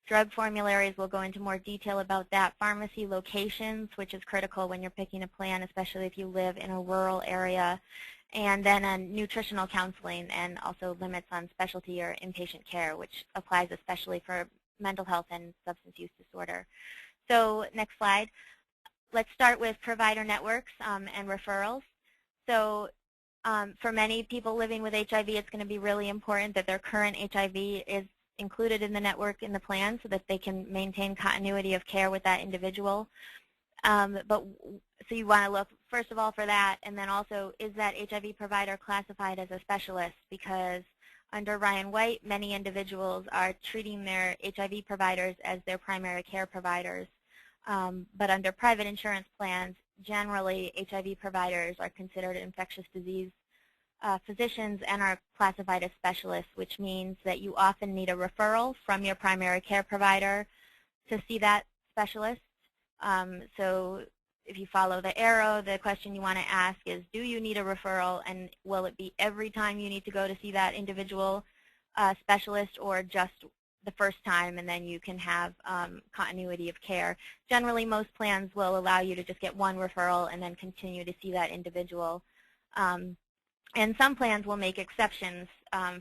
Drug formularies, we'll go into more detail about that. Pharmacy locations, which is critical when you're picking a plan, especially if you live in a rural area. And then nutritional counseling, and also limits on specialty or inpatient care, which applies especially for mental health and substance use disorder. So next slide. Let's start with provider networks and referrals. So for many people living with HIV, it's going to be really important that their current HIV is included in the network in the plan so that they can maintain continuity of care with that individual. So you want to look, first of all, for that, and then also, is that HIV provider classified as a specialist? Because under Ryan White, many individuals are treating their HIV providers as their primary care providers. But under private insurance plans, generally HIV providers are considered infectious disease physicians and are classified as specialists, which means that you often need a referral from your primary care provider to see that specialist. So if you follow the arrow, the question you want to ask is, do you need a referral, and will it be every time you need to go to see that individual specialist, or just the first time, and then you can have continuity of care. Generally, most plans will allow you to just get one referral and then continue to see that individual. And some plans will make exceptions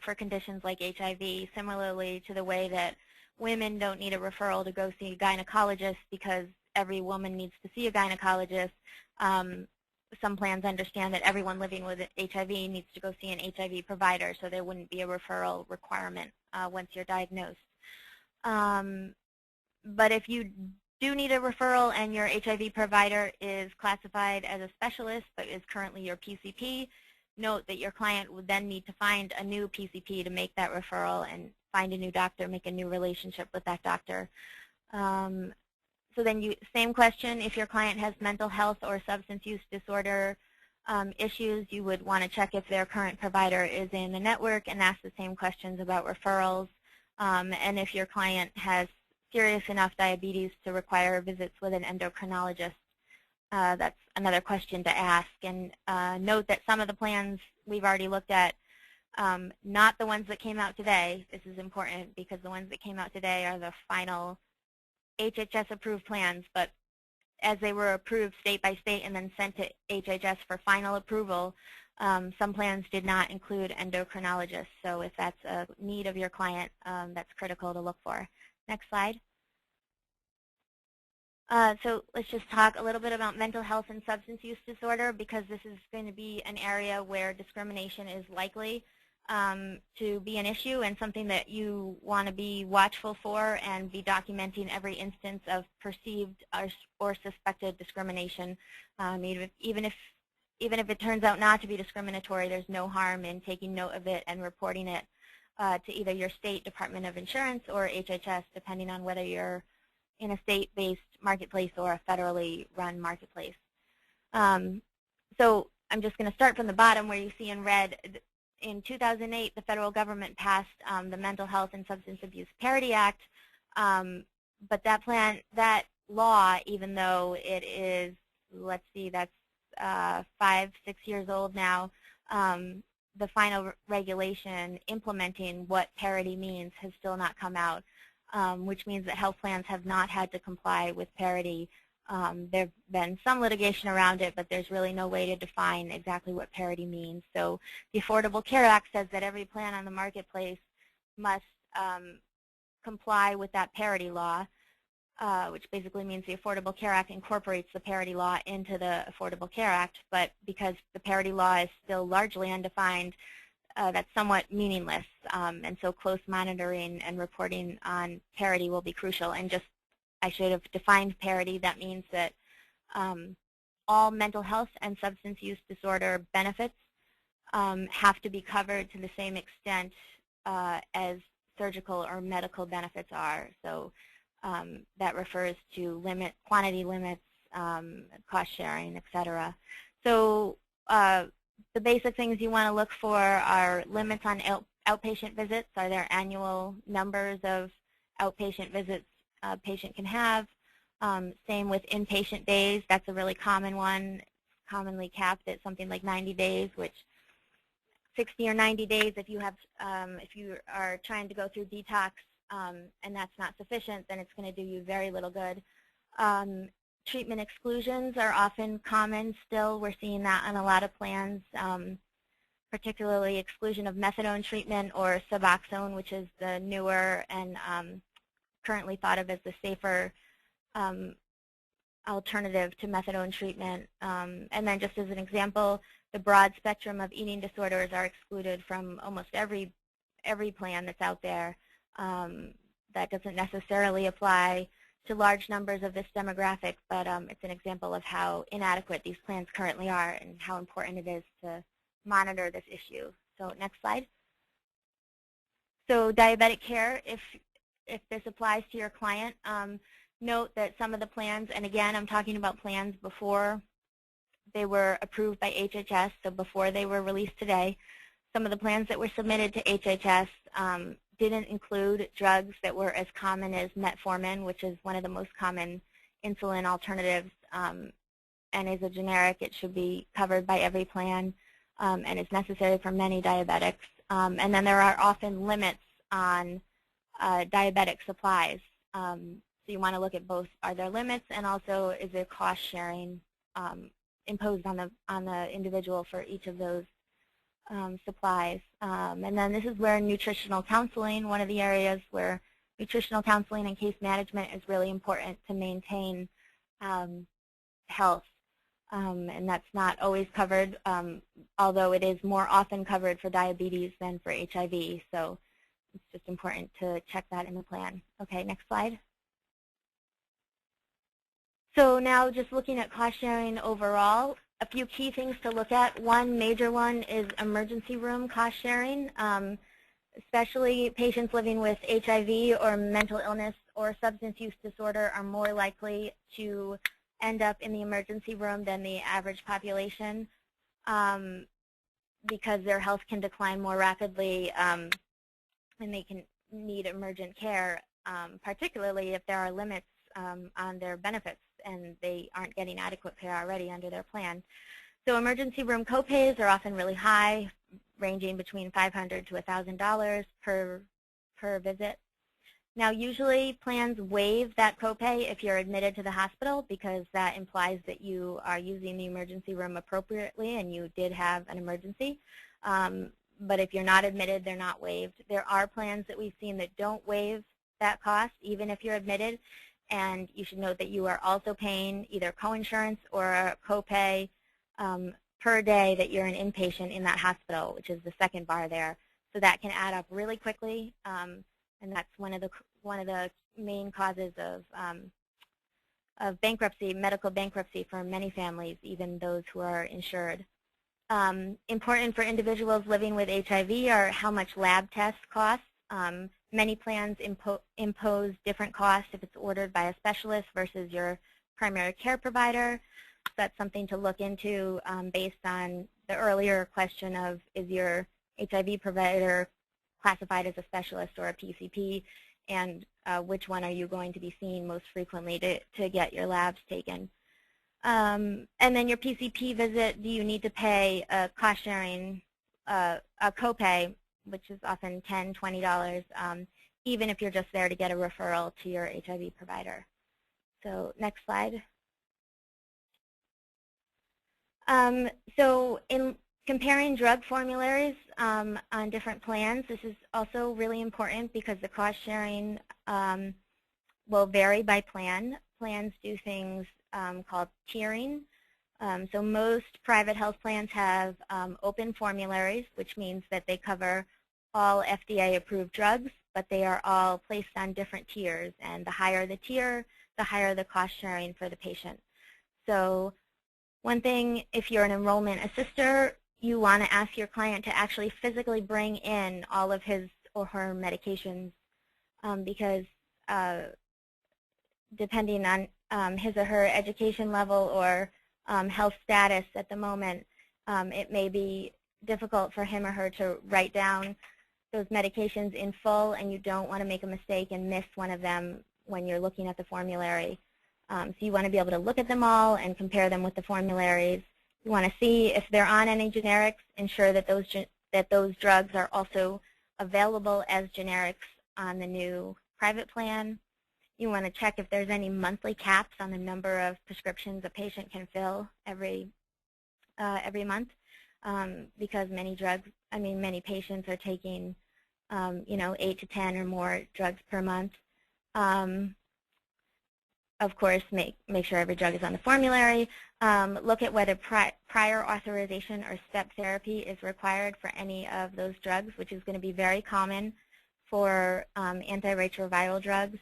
for conditions like HIV, similarly to the way that women don't need a referral to go see a gynecologist because every woman needs to see a gynecologist. Some plans understand that everyone living with HIV needs to go see an HIV provider, so there wouldn't be a referral requirement once you're diagnosed. But if you do need a referral and your HIV provider is classified as a specialist but is currently your PCP, note that your client would then need to find a new PCP to make that referral and find a new doctor, make a new relationship with that doctor. So then same question, if your client has mental health or substance use disorder issues, you would want to check if their current provider is in the network and ask the same questions about referrals. And if your client has serious enough diabetes to require visits with an endocrinologist, that's another question to ask. And note that some of the plans we've already looked at, not the ones that came out today. This is important because the ones that came out today are the final HHS approved plans, but as they were approved state by state and then sent to HHS for final approval, some plans did not include endocrinologists. So if that's a need of your client, that's critical to look for. Next slide. So let's just talk a little bit about mental health and substance use disorder, because this is going to be an area where discrimination is likely to be an issue and something that you want to be watchful for and be documenting every instance of perceived or suspected discrimination. Even if it turns out not to be discriminatory, there's no harm in taking note of it and reporting it to either your state Department of Insurance or HHS, depending on whether you're in a state-based marketplace or a federally run marketplace. So I'm just going to start from the bottom where you see in red. In 2008, the federal government passed the Mental Health and Substance Abuse Parity Act, but that law, even though it is, let's see, that's 5, 6 years old now, the final regulation implementing what parity means has still not come out, which means that health plans have not had to comply with parity. There have been some litigation around it, but there's really no way to define exactly what parity means. So the Affordable Care Act says that every plan on the marketplace must comply with that parity law, which basically means the Affordable Care Act incorporates the parity law into the Affordable Care Act. But because the parity law is still largely undefined, that's somewhat meaningless. And so close monitoring and reporting on parity will be crucial. And just I should have defined parity. That means that all mental health and substance use disorder benefits have to be covered to the same extent as surgical or medical benefits are. So that refers to quantity limits, cost sharing, et cetera. So the basic things you want to look for are limits on outpatient visits. Are there annual numbers of outpatient visits a patient can have? Same with inpatient days. That's a really common one, commonly capped at something like 90 days, which 60 or 90 days if you are trying to go through detox and that's not sufficient, then it's going to do you very little good. Treatment exclusions are often common still. We're seeing that on a lot of plans, particularly exclusion of methadone treatment or Suboxone, which is the newer and currently thought of as the safer alternative to methadone treatment. And then just as an example, the broad spectrum of eating disorders are excluded from almost every plan that's out there. That doesn't necessarily apply to large numbers of this demographic, but it's an example of how inadequate these plans currently are and how important it is to monitor this issue. So next slide. So diabetic care, if this applies to your client, note that some of the plans, and again, I'm talking about plans before they were approved by HHS, so before they were released today. Some of the plans that were submitted to HHS didn't include drugs that were as common as metformin, which is one of the most common insulin alternatives, and is a generic. It should be covered by every plan and is necessary for many diabetics. And then there are often limits on diabetic supplies. So you want to look at both, are there limits, and also is there cost sharing imposed on the individual for each of those supplies. And then this is where nutritional counseling, one of the areas where nutritional counseling and case management is really important to maintain health. And that's not always covered, although it is more often covered for diabetes than for HIV. So it's just important to check that in the plan. Okay, next slide. So now just looking at cost sharing overall, a few key things to look at. One major one is emergency room cost sharing, especially patients living with HIV or mental illness or substance use disorder are more likely to end up in the emergency room than the average population because their health can decline more rapidly and they can need emergent care, particularly if there are limits on their benefits and they aren't getting adequate care already under their plan. So emergency room copays are often really high, ranging between $500 to $1,000 per visit. Now, usually plans waive that copay if you're admitted to the hospital because that implies that you are using the emergency room appropriately and you did have an emergency. But if you're not admitted, they're not waived. There are plans that we've seen that don't waive that cost, even if you're admitted. And you should note that you are also paying either coinsurance or a copay per day that you're an inpatient in that hospital, which is the second bar there. So that can add up really quickly, and that's one of the main causes of bankruptcy, medical bankruptcy for many families, even those who are insured. Important for individuals living with HIV are how much lab tests cost. Many plans impose different costs if it's ordered by a specialist versus your primary care provider. So that's something to look into based on the earlier question of is your HIV provider classified as a specialist or a PCP, and which one are you going to be seeing most frequently to get your labs taken. And then your PCP visit, do you need to pay a cost sharing, a copay, which is often $10, $20, even if you're just there to get a referral to your HIV provider. So next slide. So in comparing drug formularies on different plans, this is also really important because the cost sharing will vary by plan. Plans do things called tiering. So most private health plans have open formularies, which means that they cover all FDA-approved drugs, but they are all placed on different tiers. And the higher the tier, the higher the cost sharing for the patient. So one thing, if you're an enrollment assister, you want to ask your client to actually physically bring in all of his or her medications because depending on his or her education level or health status at the moment, it may be difficult for him or her to write down those medications in full, and you don't want to make a mistake and miss one of them when you're looking at the formulary. So you want to be able to look at them all and compare them with the formularies. You want to see if they're on any generics, ensure that those drugs are also available as generics on the new private plan. You want to check if there's any monthly caps on the number of prescriptions a patient can fill every month, because many patients are taking, 8 to 10 or more drugs per month. Of course, make sure every drug is on the formulary. Look at whether prior authorization or step therapy is required for any of those drugs, which is going to be very common for antiretroviral drugs.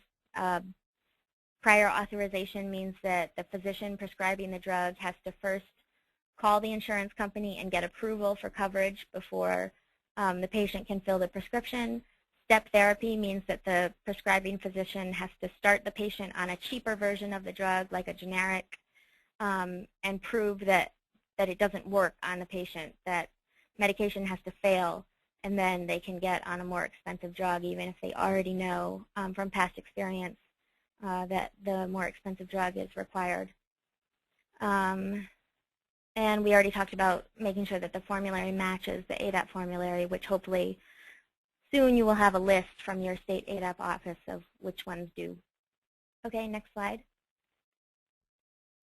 Prior authorization means that the physician prescribing the drug has to first call the insurance company and get approval for coverage before the patient can fill the prescription. Step therapy means that the prescribing physician has to start the patient on a cheaper version of the drug, like a generic, and prove that that it doesn't work on the patient, that medication has to fail, and then they can get on a more expensive drug, even if they already know from past experience that the more expensive drug is required. And we already talked about making sure that the formulary matches the ADAP formulary, which hopefully soon you will have a list from your state ADAP office of which ones do. Okay, next slide.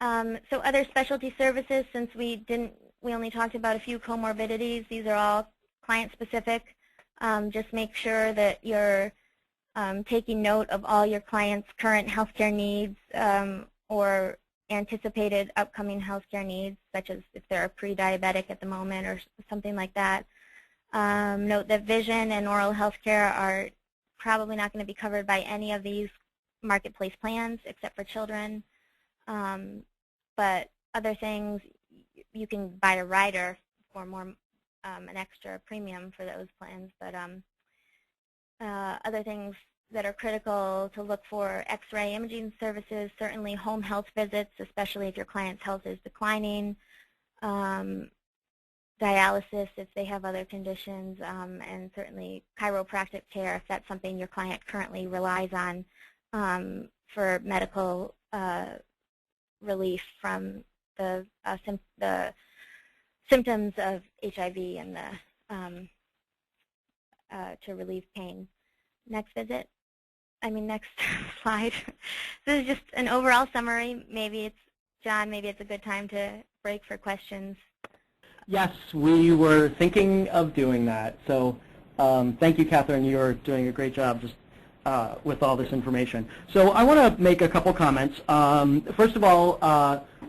So other specialty services, since we only talked about a few comorbidities, these are all client-specific. Just make sure that you're taking note of all your clients' current healthcare needs or anticipated upcoming healthcare needs, such as if they're a pre-diabetic at the moment or something like that. Note that vision and oral healthcare are probably not going to be covered by any of these marketplace plans except for children. But other things, you can buy a rider for more an extra premium for those plans. But other things that are critical to look for: X-ray imaging services, certainly home health visits, especially if your client's health is declining, dialysis if they have other conditions, and certainly chiropractic care if that's something your client currently relies on for medical relief from the symptoms of HIV and to relieve pain. Next slide. This is just an overall summary. Maybe it's, John, maybe it's a good time to break for questions. Yes, we were thinking of doing that. So thank you, Catherine. You're doing a great job just with all this information. So I want to make a couple comments. First of all,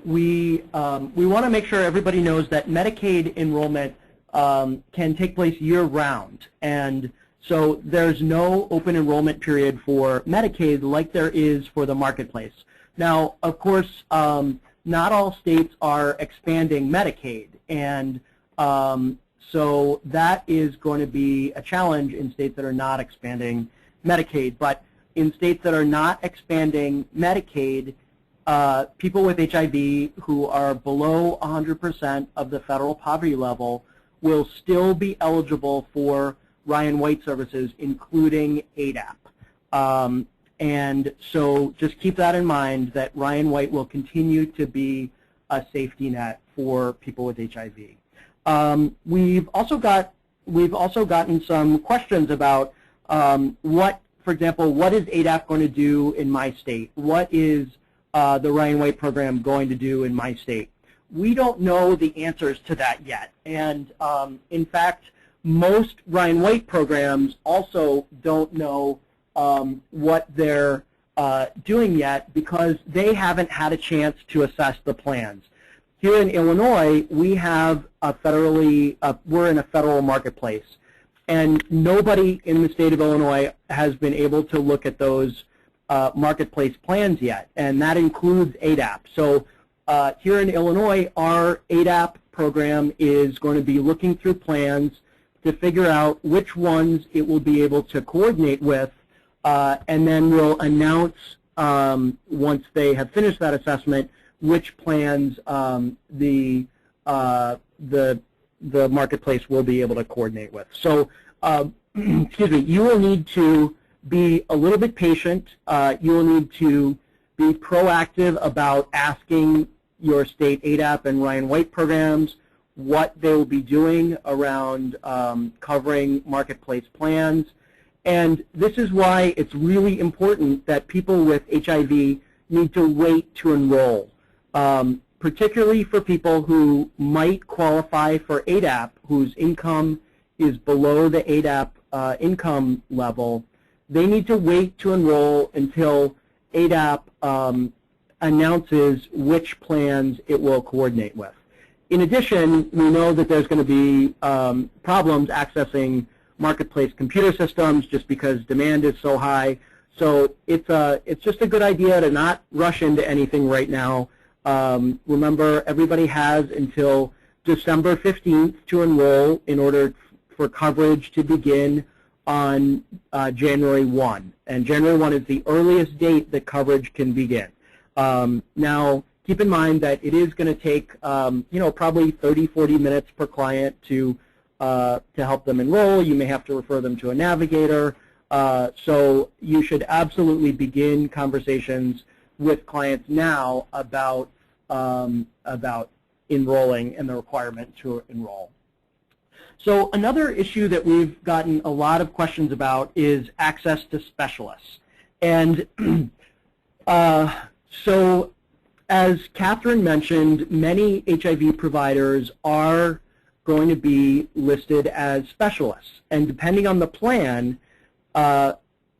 we want to make sure everybody knows that Medicaid enrollment can take place year-round. And so there's no open enrollment period for Medicaid like there is for the marketplace. Now, of course, not all states are expanding Medicaid, and so that is going to be a challenge in states that are not expanding Medicaid. But in states that are not expanding Medicaid, people with HIV who are below 100% of the federal poverty level will still be eligible for Ryan White services, including ADAP. And so just keep that in mind, that Ryan White will continue to be a safety net for people with HIV. We've also gotten some questions about for example, what is ADAP going to do in my state? What is the Ryan White program going to do in my state? We don't know the answers to that yet. And in fact, most Ryan White programs also don't know what they're doing yet because they haven't had a chance to assess the plans. Here in Illinois, we have we're in a federal marketplace, and nobody in the state of Illinois has been able to look at those marketplace plans yet, and that includes ADAP. So here in Illinois, our ADAP program is going to be looking through plans to figure out which ones it will be able to coordinate with, and then we'll announce once they have finished that assessment which plans the marketplace will be able to coordinate with. So, excuse me, you will need to be a little bit patient. You will need to be proactive about asking your state ADAP and Ryan White programs what they will be doing around covering marketplace plans. And this is why it's really important that people with HIV need to wait to enroll, particularly for people who might qualify for ADAP, whose income is below the ADAP income level. They need to wait to enroll until ADAP announces which plans it will coordinate with. In addition, we know that there's going to be problems accessing marketplace computer systems just because demand is so high. So it's just a good idea to not rush into anything right now. Remember, everybody has until December 15th to enroll in order for coverage to begin on January 1. And January 1 is the earliest date that coverage can begin. Now, keep in mind that it is going to take, probably 30, 40 minutes per client to help them enroll. You may have to refer them to a navigator. So you should absolutely begin conversations with clients now about enrolling and the requirement to enroll. So another issue that we've gotten a lot of questions about is access to specialists. And so as Catherine mentioned, many HIV providers are going to be listed as specialists. And depending on the plan,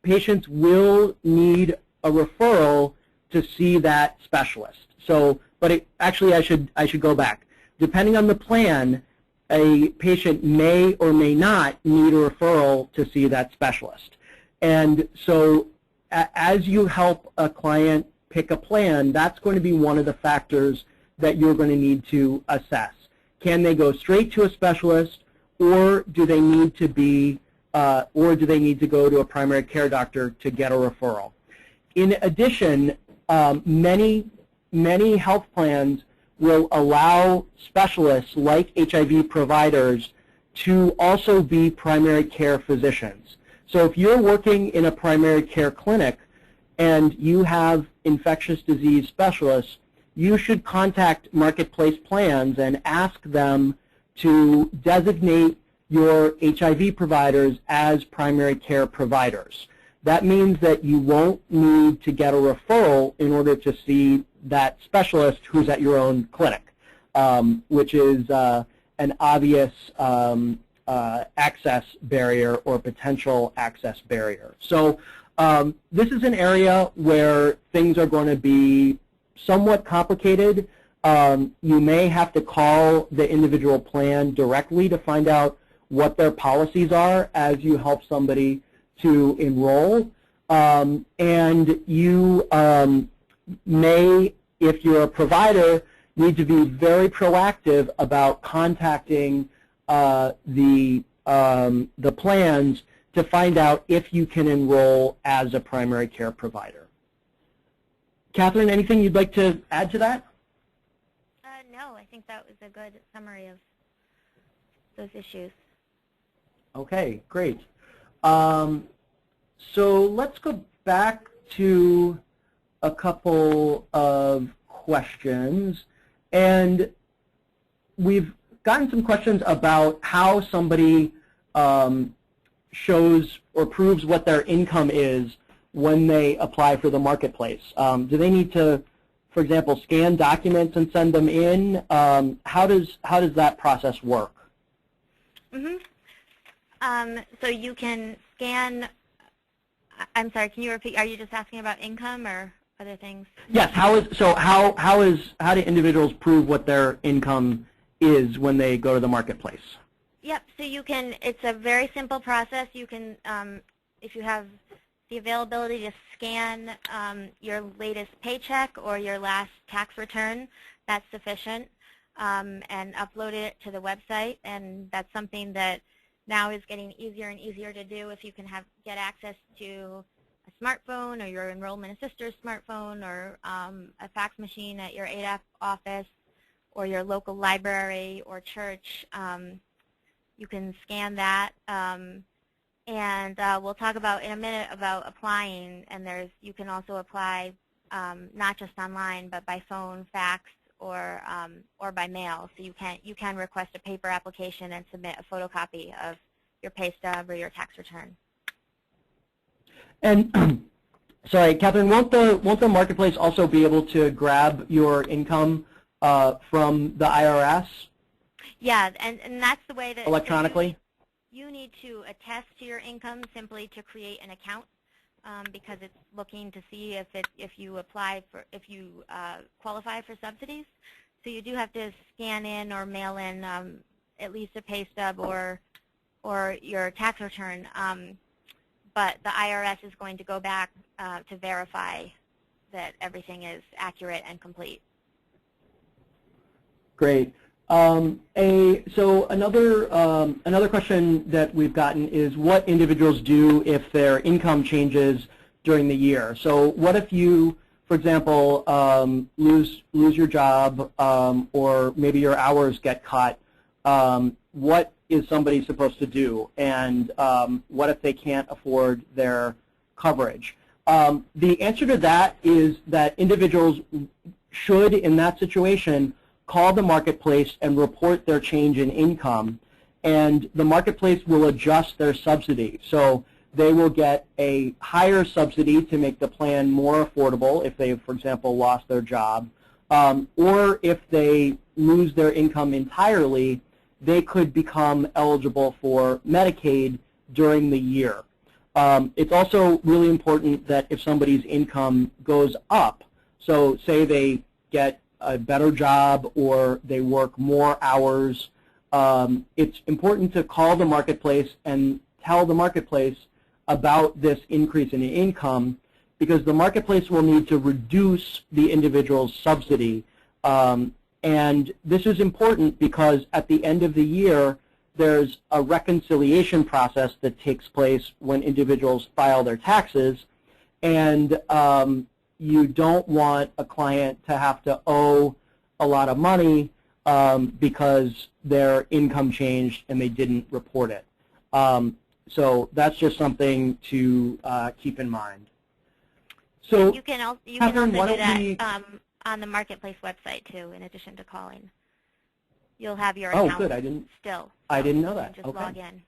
patients will need a referral to see that specialist. So, but actually I should go back. Depending on the plan, a patient may or may not need a referral to see that specialist. And so as you help a client pick a plan, that's going to be one of the factors that you're going to need to assess. Can they go straight to a specialist, or do they need to go to a primary care doctor to get a referral? In addition, many health plans will allow specialists like HIV providers to also be primary care physicians. So if you're working in a primary care clinic and you have infectious disease specialists, you should contact Marketplace Plans and ask them to designate your HIV providers as primary care providers. That means that you won't need to get a referral in order to see that specialist who's at your own clinic, which is an obvious access barrier or potential access barrier. So this is an area where things are going to be somewhat complicated. You may have to call the individual plan directly to find out what their policies are as you help somebody to enroll. And you may, if you're a provider, need to be very proactive about contacting the plans to find out if you can enroll as a primary care provider. Catherine, anything you'd like to add to that? No, I think that was a good summary of those issues. Okay, great. So let's go back to a couple of questions. And we've gotten some questions about how somebody shows or proves what their income is when they apply for the marketplace. Do they need to, for example, scan documents and send them in? How does that process work? Mm-hmm. So you can scan. I'm sorry. Can you repeat? Are you just asking about income or other things? Yes. How do individuals prove what their income is when they go to the marketplace? Yep. So you can. It's a very simple process. You can, if you have the availability to scan your latest paycheck or your last tax return, that's sufficient, and upload it to the website. And that's something that now is getting easier and easier to do if you can get access to a smartphone or your enrollment assister's smartphone or a fax machine at your ADAP office or your local library or church. You can scan that. And we'll talk about in a minute about applying, and you can also apply not just online but by phone, fax, or by mail. So you can request a paper application and submit a photocopy of your pay stub or your tax return. And sorry, Catherine, won't the marketplace also be able to grab your income from the IRS? Yeah, and that's the way that electronically. You need to attest to your income simply to create an account because it's looking to see if you qualify for subsidies. So you do have to scan in or mail in at least a pay stub or your tax return. But the IRS is going to go back to verify that everything is accurate and complete. Great. So another question that we've gotten is what individuals do if their income changes during the year. So what if you, for example, lose your job, or maybe your hours get cut, what is somebody supposed to do, and what if they can't afford their coverage? The answer to that is that individuals should, in that situation, call the marketplace and report their change in income, and the marketplace will adjust their subsidy. So they will get a higher subsidy to make the plan more affordable if they, for example, lost their job, or if they lose their income entirely, they could become eligible for Medicaid during the year. It's also really important that if somebody's income goes up, so say they get a better job or they work more hours, it's important to call the marketplace and tell the marketplace about this increase in income, because the marketplace will need to reduce the individual's subsidy. And this is important because at the end of the year, there's a reconciliation process that takes place when individuals file their taxes, and you don't want a client to have to owe a lot of money because their income changed and they didn't report it. So that's just something to keep in mind. So you can also do that on the marketplace website too, in addition to calling. You'll have your account good. I didn't know that. Just log in.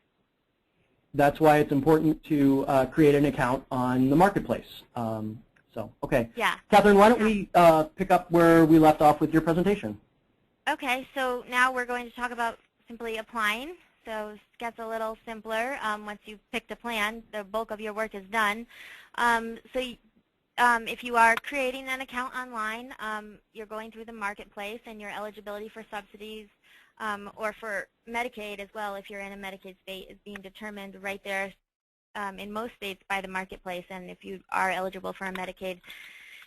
That's why it's important to create an account on the marketplace. Okay. Yeah. Catherine, why don't we pick up where we left off with your presentation? Okay, so now we're going to talk about simply applying. So it gets a little simpler once you've picked a plan. The bulk of your work is done. If you are creating an account online, you're going through the marketplace, and your eligibility for subsidies or for Medicaid as well, if you're in a Medicaid state, is being determined right there in most states by the marketplace. And if you are eligible for a Medicaid,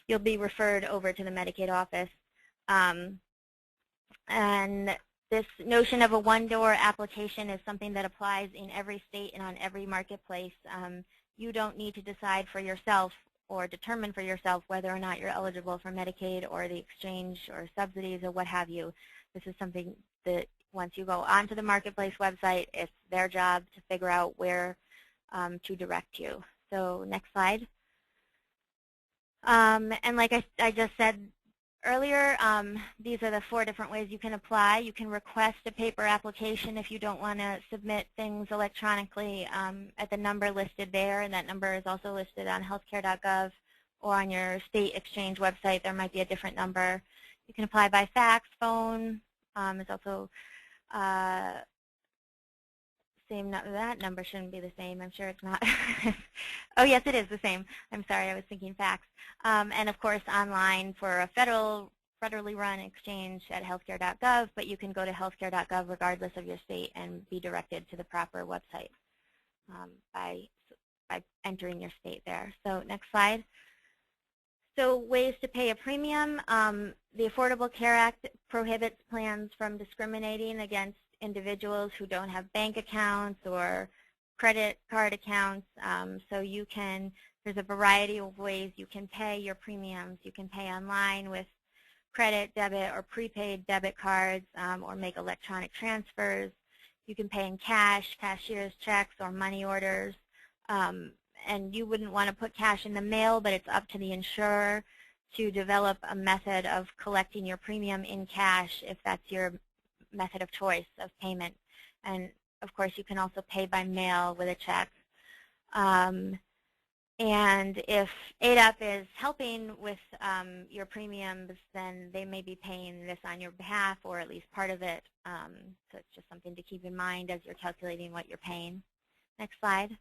you'll be referred over to the Medicaid office. And this notion of a one-door application is something that applies in every state and on every marketplace. You don't need to decide for yourself or determine for yourself whether or not you're eligible for Medicaid or the exchange or subsidies or what have you. This is something that once you go onto the marketplace website, it's their job to figure out where to direct you. So next slide. And like I just said earlier, these are the 4 different ways you can apply. You can request a paper application if you don't want to submit things electronically at the number listed there, and that number is also listed on healthcare.gov or on your state exchange website. There might be a different number. You can apply by fax, phone. It's also same. That number shouldn't be the same. I'm sure it's not. Oh, yes, it is the same. I'm sorry, I was thinking fax. And of course, online for a federally run exchange at healthcare.gov, but you can go to healthcare.gov regardless of your state and be directed to the proper website by entering your state there. So next slide. So ways to pay a premium. The Affordable Care Act prohibits plans from discriminating against individuals who don't have bank accounts or credit card accounts. So you can, there's a variety of ways you can pay your premiums. You can pay online with credit, debit, or prepaid debit cards, or make electronic transfers. You can pay in cash, cashier's checks, or money orders. And you wouldn't want to put cash in the mail, but it's up to the insurer to develop a method of collecting your premium in cash if that's your method of choice of payment. And of course, you can also pay by mail with a check. And if ADAP is helping with your premiums, then they may be paying this on your behalf, or at least part of it. So it's just something to keep in mind as you're calculating what you're paying. Next slide.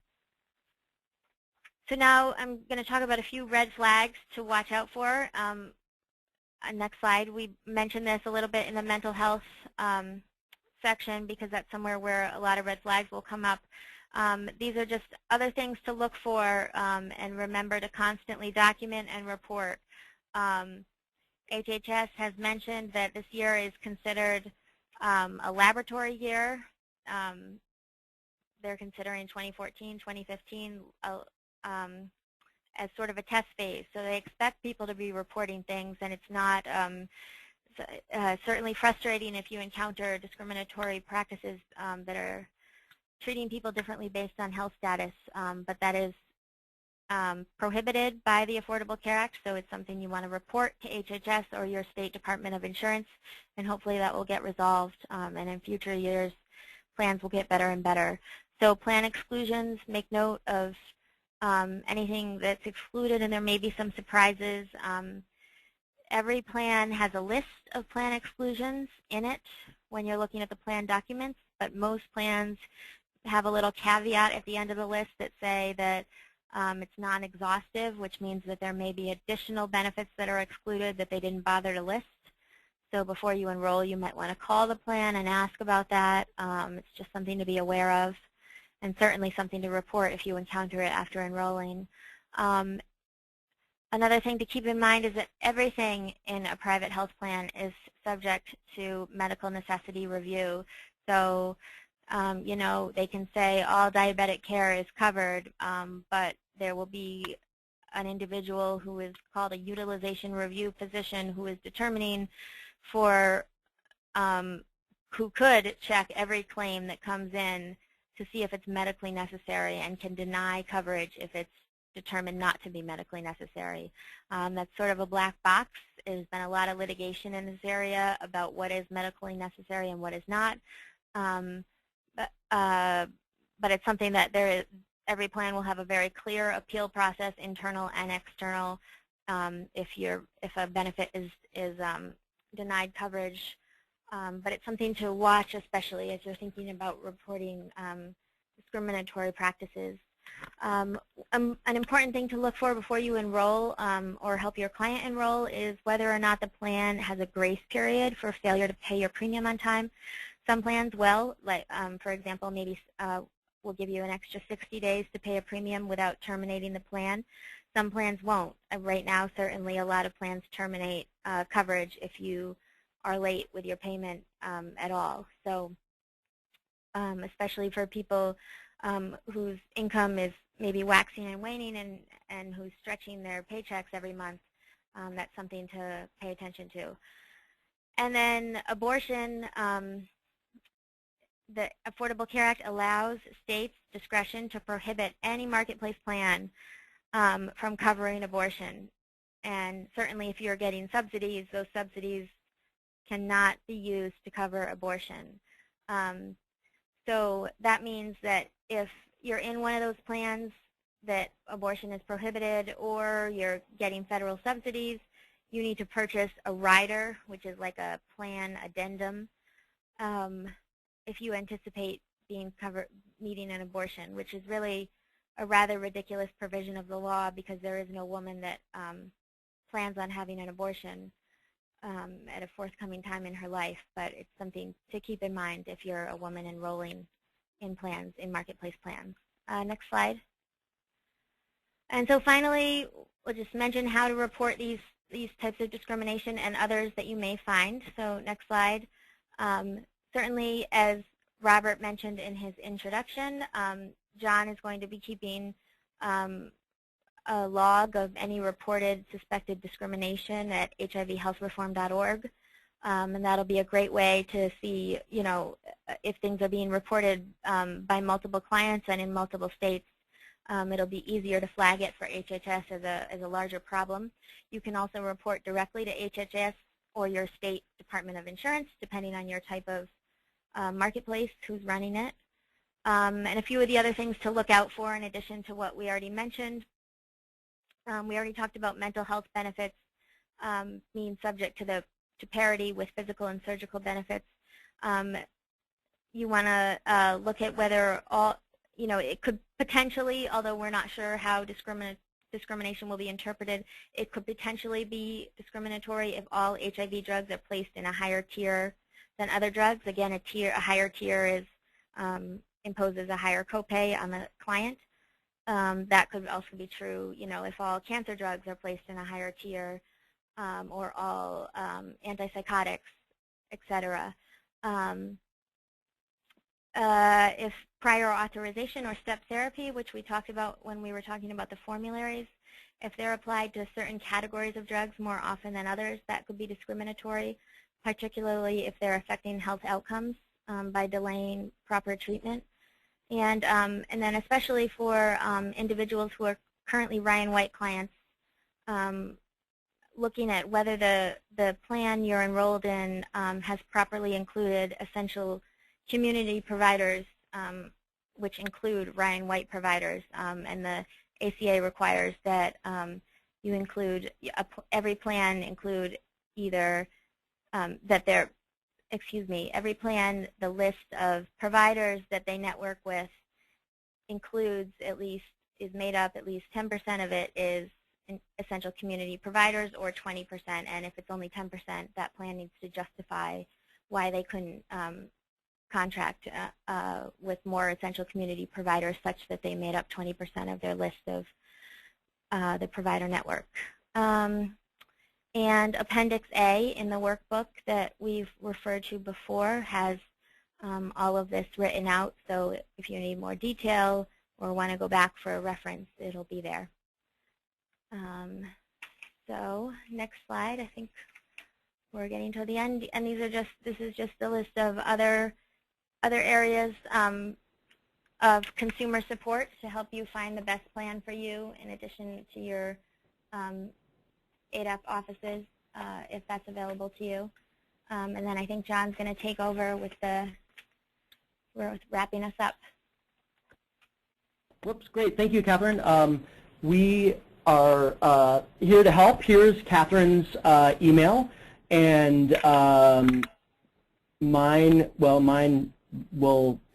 So now I'm going to talk about a few red flags to watch out for. Next slide. We mentioned this a little bit in the mental health section because that's somewhere where a lot of red flags will come up. These are just other things to look for, and remember to constantly document and report. HHS has mentioned that this year is considered a laboratory year. They're considering 2014, 2015 as sort of a test phase. So they expect people to be reporting things, and it's not certainly frustrating if you encounter discriminatory practices that are treating people differently based on health status, but that is prohibited by the Affordable Care Act, so it's something you want to report to HHS or your state Department of Insurance, and hopefully that will get resolved, and in future years plans will get better and better. So plan exclusions, make note of anything that's excluded, and there may be some surprises. Every plan has a list of plan exclusions in it when you're looking at the plan documents, but most plans have a little caveat at the end of the list that say that it's non-exhaustive, which means that there may be additional benefits that are excluded that they didn't bother to list. So before you enroll, you might want to call the plan and ask about that. It's just something to be aware of, and certainly something to report if you encounter it after enrolling. Another thing to keep in mind is that everything in a private health plan is subject to medical necessity review. So, you know, they can say all diabetic care is covered, but there will be an individual who is called a utilization review physician who is determining for, who could check every claim that comes in to see if it's medically necessary and can deny coverage if it's determined not to be medically necessary. That's sort of a black box. There's been a lot of litigation in this area about what is medically necessary and what is not. But it's something that every plan will have a very clear appeal process, internal and external, if a benefit is denied coverage. But it's something to watch, especially as you're thinking about reporting discriminatory practices. An important thing to look for before you enroll or help your client enroll is whether or not the plan has a grace period for failure to pay your premium on time. Some plans will, like for example, maybe will give you an extra 60 days to pay a premium without terminating the plan. Some plans won't. Right now, certainly a lot of plans terminate coverage if you are late with your payment at all. So especially for people whose income is maybe waxing and waning and who's stretching their paychecks every month, that's something to pay attention to. And then abortion, the Affordable Care Act allows states discretion to prohibit any marketplace plan from covering abortion. And certainly if you're getting subsidies, those subsidies cannot be used to cover abortion. So that means that if you're in one of those plans that abortion is prohibited or you're getting federal subsidies, you need to purchase a rider, which is like a plan addendum, if you anticipate needing an abortion, which is really a rather ridiculous provision of the law because there is no woman that plans on having an abortion at a forthcoming time in her life, but it's something to keep in mind if you're a woman enrolling in plans, in marketplace plans. Next slide. And so finally, we'll just mention how to report these types of discrimination and others that you may find. So next slide. Certainly, as Robert mentioned in his introduction, John is going to be keeping a log of any reported suspected discrimination at hivhealthreform.org, and that'll be a great way to see, you know, if things are being reported by multiple clients and in multiple states. It'll be easier to flag it for HHS as a larger problem. You can also report directly to HHS or your state Department of Insurance, depending on your type of marketplace who's running it. And a few of the other things to look out for in addition to what we already mentioned. We already talked about mental health benefits being subject to parity with physical and surgical benefits. You want to look at whether all, you know, it could potentially, although we're not sure how discrimination will be interpreted, it could potentially be discriminatory if all HIV drugs are placed in a higher tier than other drugs. Again, a higher tier is imposes a higher copay on the client. That could also be true, you know, if all cancer drugs are placed in a higher tier or all antipsychotics, etc. If prior authorization or step therapy, which we talked about when we were talking about the formularies, If they're applied to certain categories of drugs more often than others, that could be discriminatory, particularly if they're affecting health outcomes by delaying proper treatment. And then especially for individuals who are currently Ryan White clients, looking at whether the plan you're enrolled in has properly included essential community providers, which include Ryan White providers, and the ACA requires that you include, every plan include either every plan, the list of providers that they network with includes is made up, at least 10% of it is essential community providers, or 20%, and if it's only 10%, that plan needs to justify why they couldn't contract with more essential community providers such that they made up 20% of their list of the provider network. And Appendix A in the workbook that we've referred to before has all of this written out, so if you need more detail or want to go back for a reference, it'll be there. So next slide, I think we're getting to the end, and this is just a list of other areas of consumer support to help you find the best plan for you, in addition to your ADAP offices, if that's available to you. And then I think John's going to take over with wrapping us up. Whoops, great. Thank you, Catherine. We are here to help. Here's Catherine's email, and mine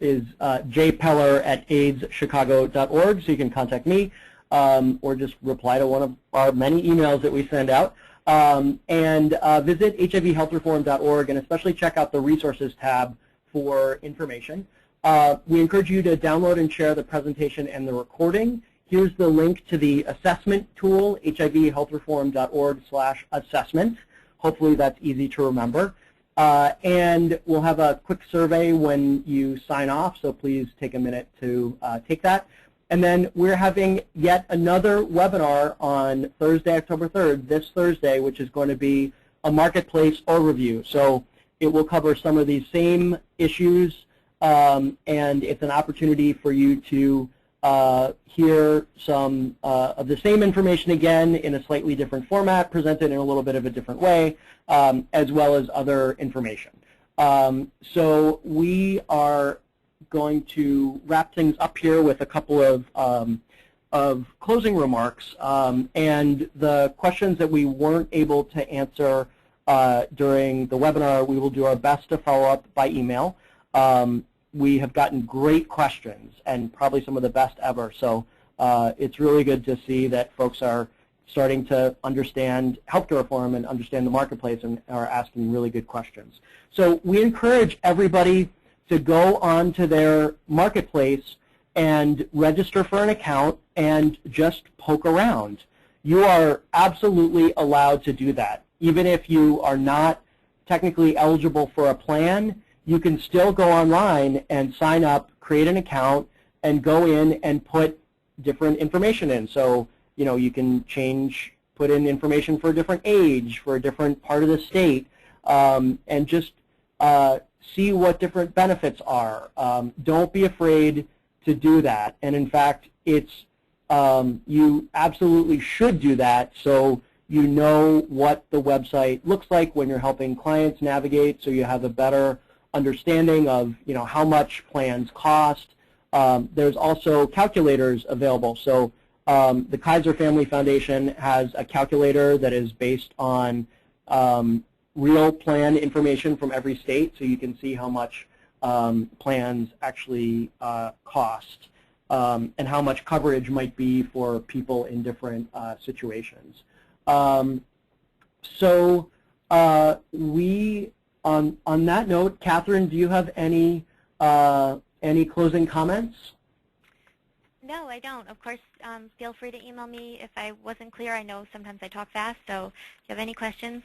is jpeller@aidschicago.org, so you can contact me or just reply to one of our many emails that we send out. And visit hivhealthreform.org, and especially check out the resources tab for information. We encourage you to download and share the presentation and the recording. Here's the link to the assessment tool, hivhealthreform.org/assessment. Hopefully that's easy to remember. And we'll have a quick survey when you sign off, so please take a minute to take that. And then we're having yet another webinar on Thursday, October 3rd, this Thursday, which is going to be a marketplace overview. So it will cover some of these same issues, and it's an opportunity for you to hear some of the same information again in a slightly different format, presented in a little bit of a different way, as well as other information. So we are going to wrap things up here with a couple of closing remarks. And the questions that we weren't able to answer during the webinar, we will do our best to follow up by email. We have gotten great questions, and probably some of the best ever. So it's really good to see that folks are starting to understand healthcare reform and understand the marketplace and are asking really good questions. So we encourage everybody to go on to their marketplace and register for an account and just poke around. You are absolutely allowed to do that. Even if you are not technically eligible for a plan, you can still go online and sign up, create an account, and go in and put different information in. So, you know, you can put in information for a different age, for a different part of the state, and just see what different benefits are. Don't be afraid to do that. And in fact, you absolutely should do that, so you know what the website looks like when you're helping clients navigate, so you have a better understanding of, you know, how much plans cost. There's also calculators available. So the Kaiser Family Foundation has a calculator that is based on real plan information from every state, so you can see how much plans actually cost and how much coverage might be for people in different situations. So on that note, Catherine, do you have any closing comments? No, I don't. Of course, feel free to email me if I wasn't clear. I know sometimes I talk fast, so if you have any questions,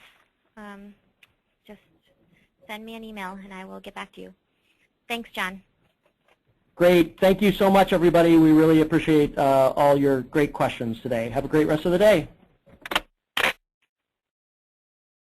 just send me an email and I will get back to you. Thanks, John. Great. Thank you so much, everybody. We really appreciate all your great questions today. Have a great rest of the day.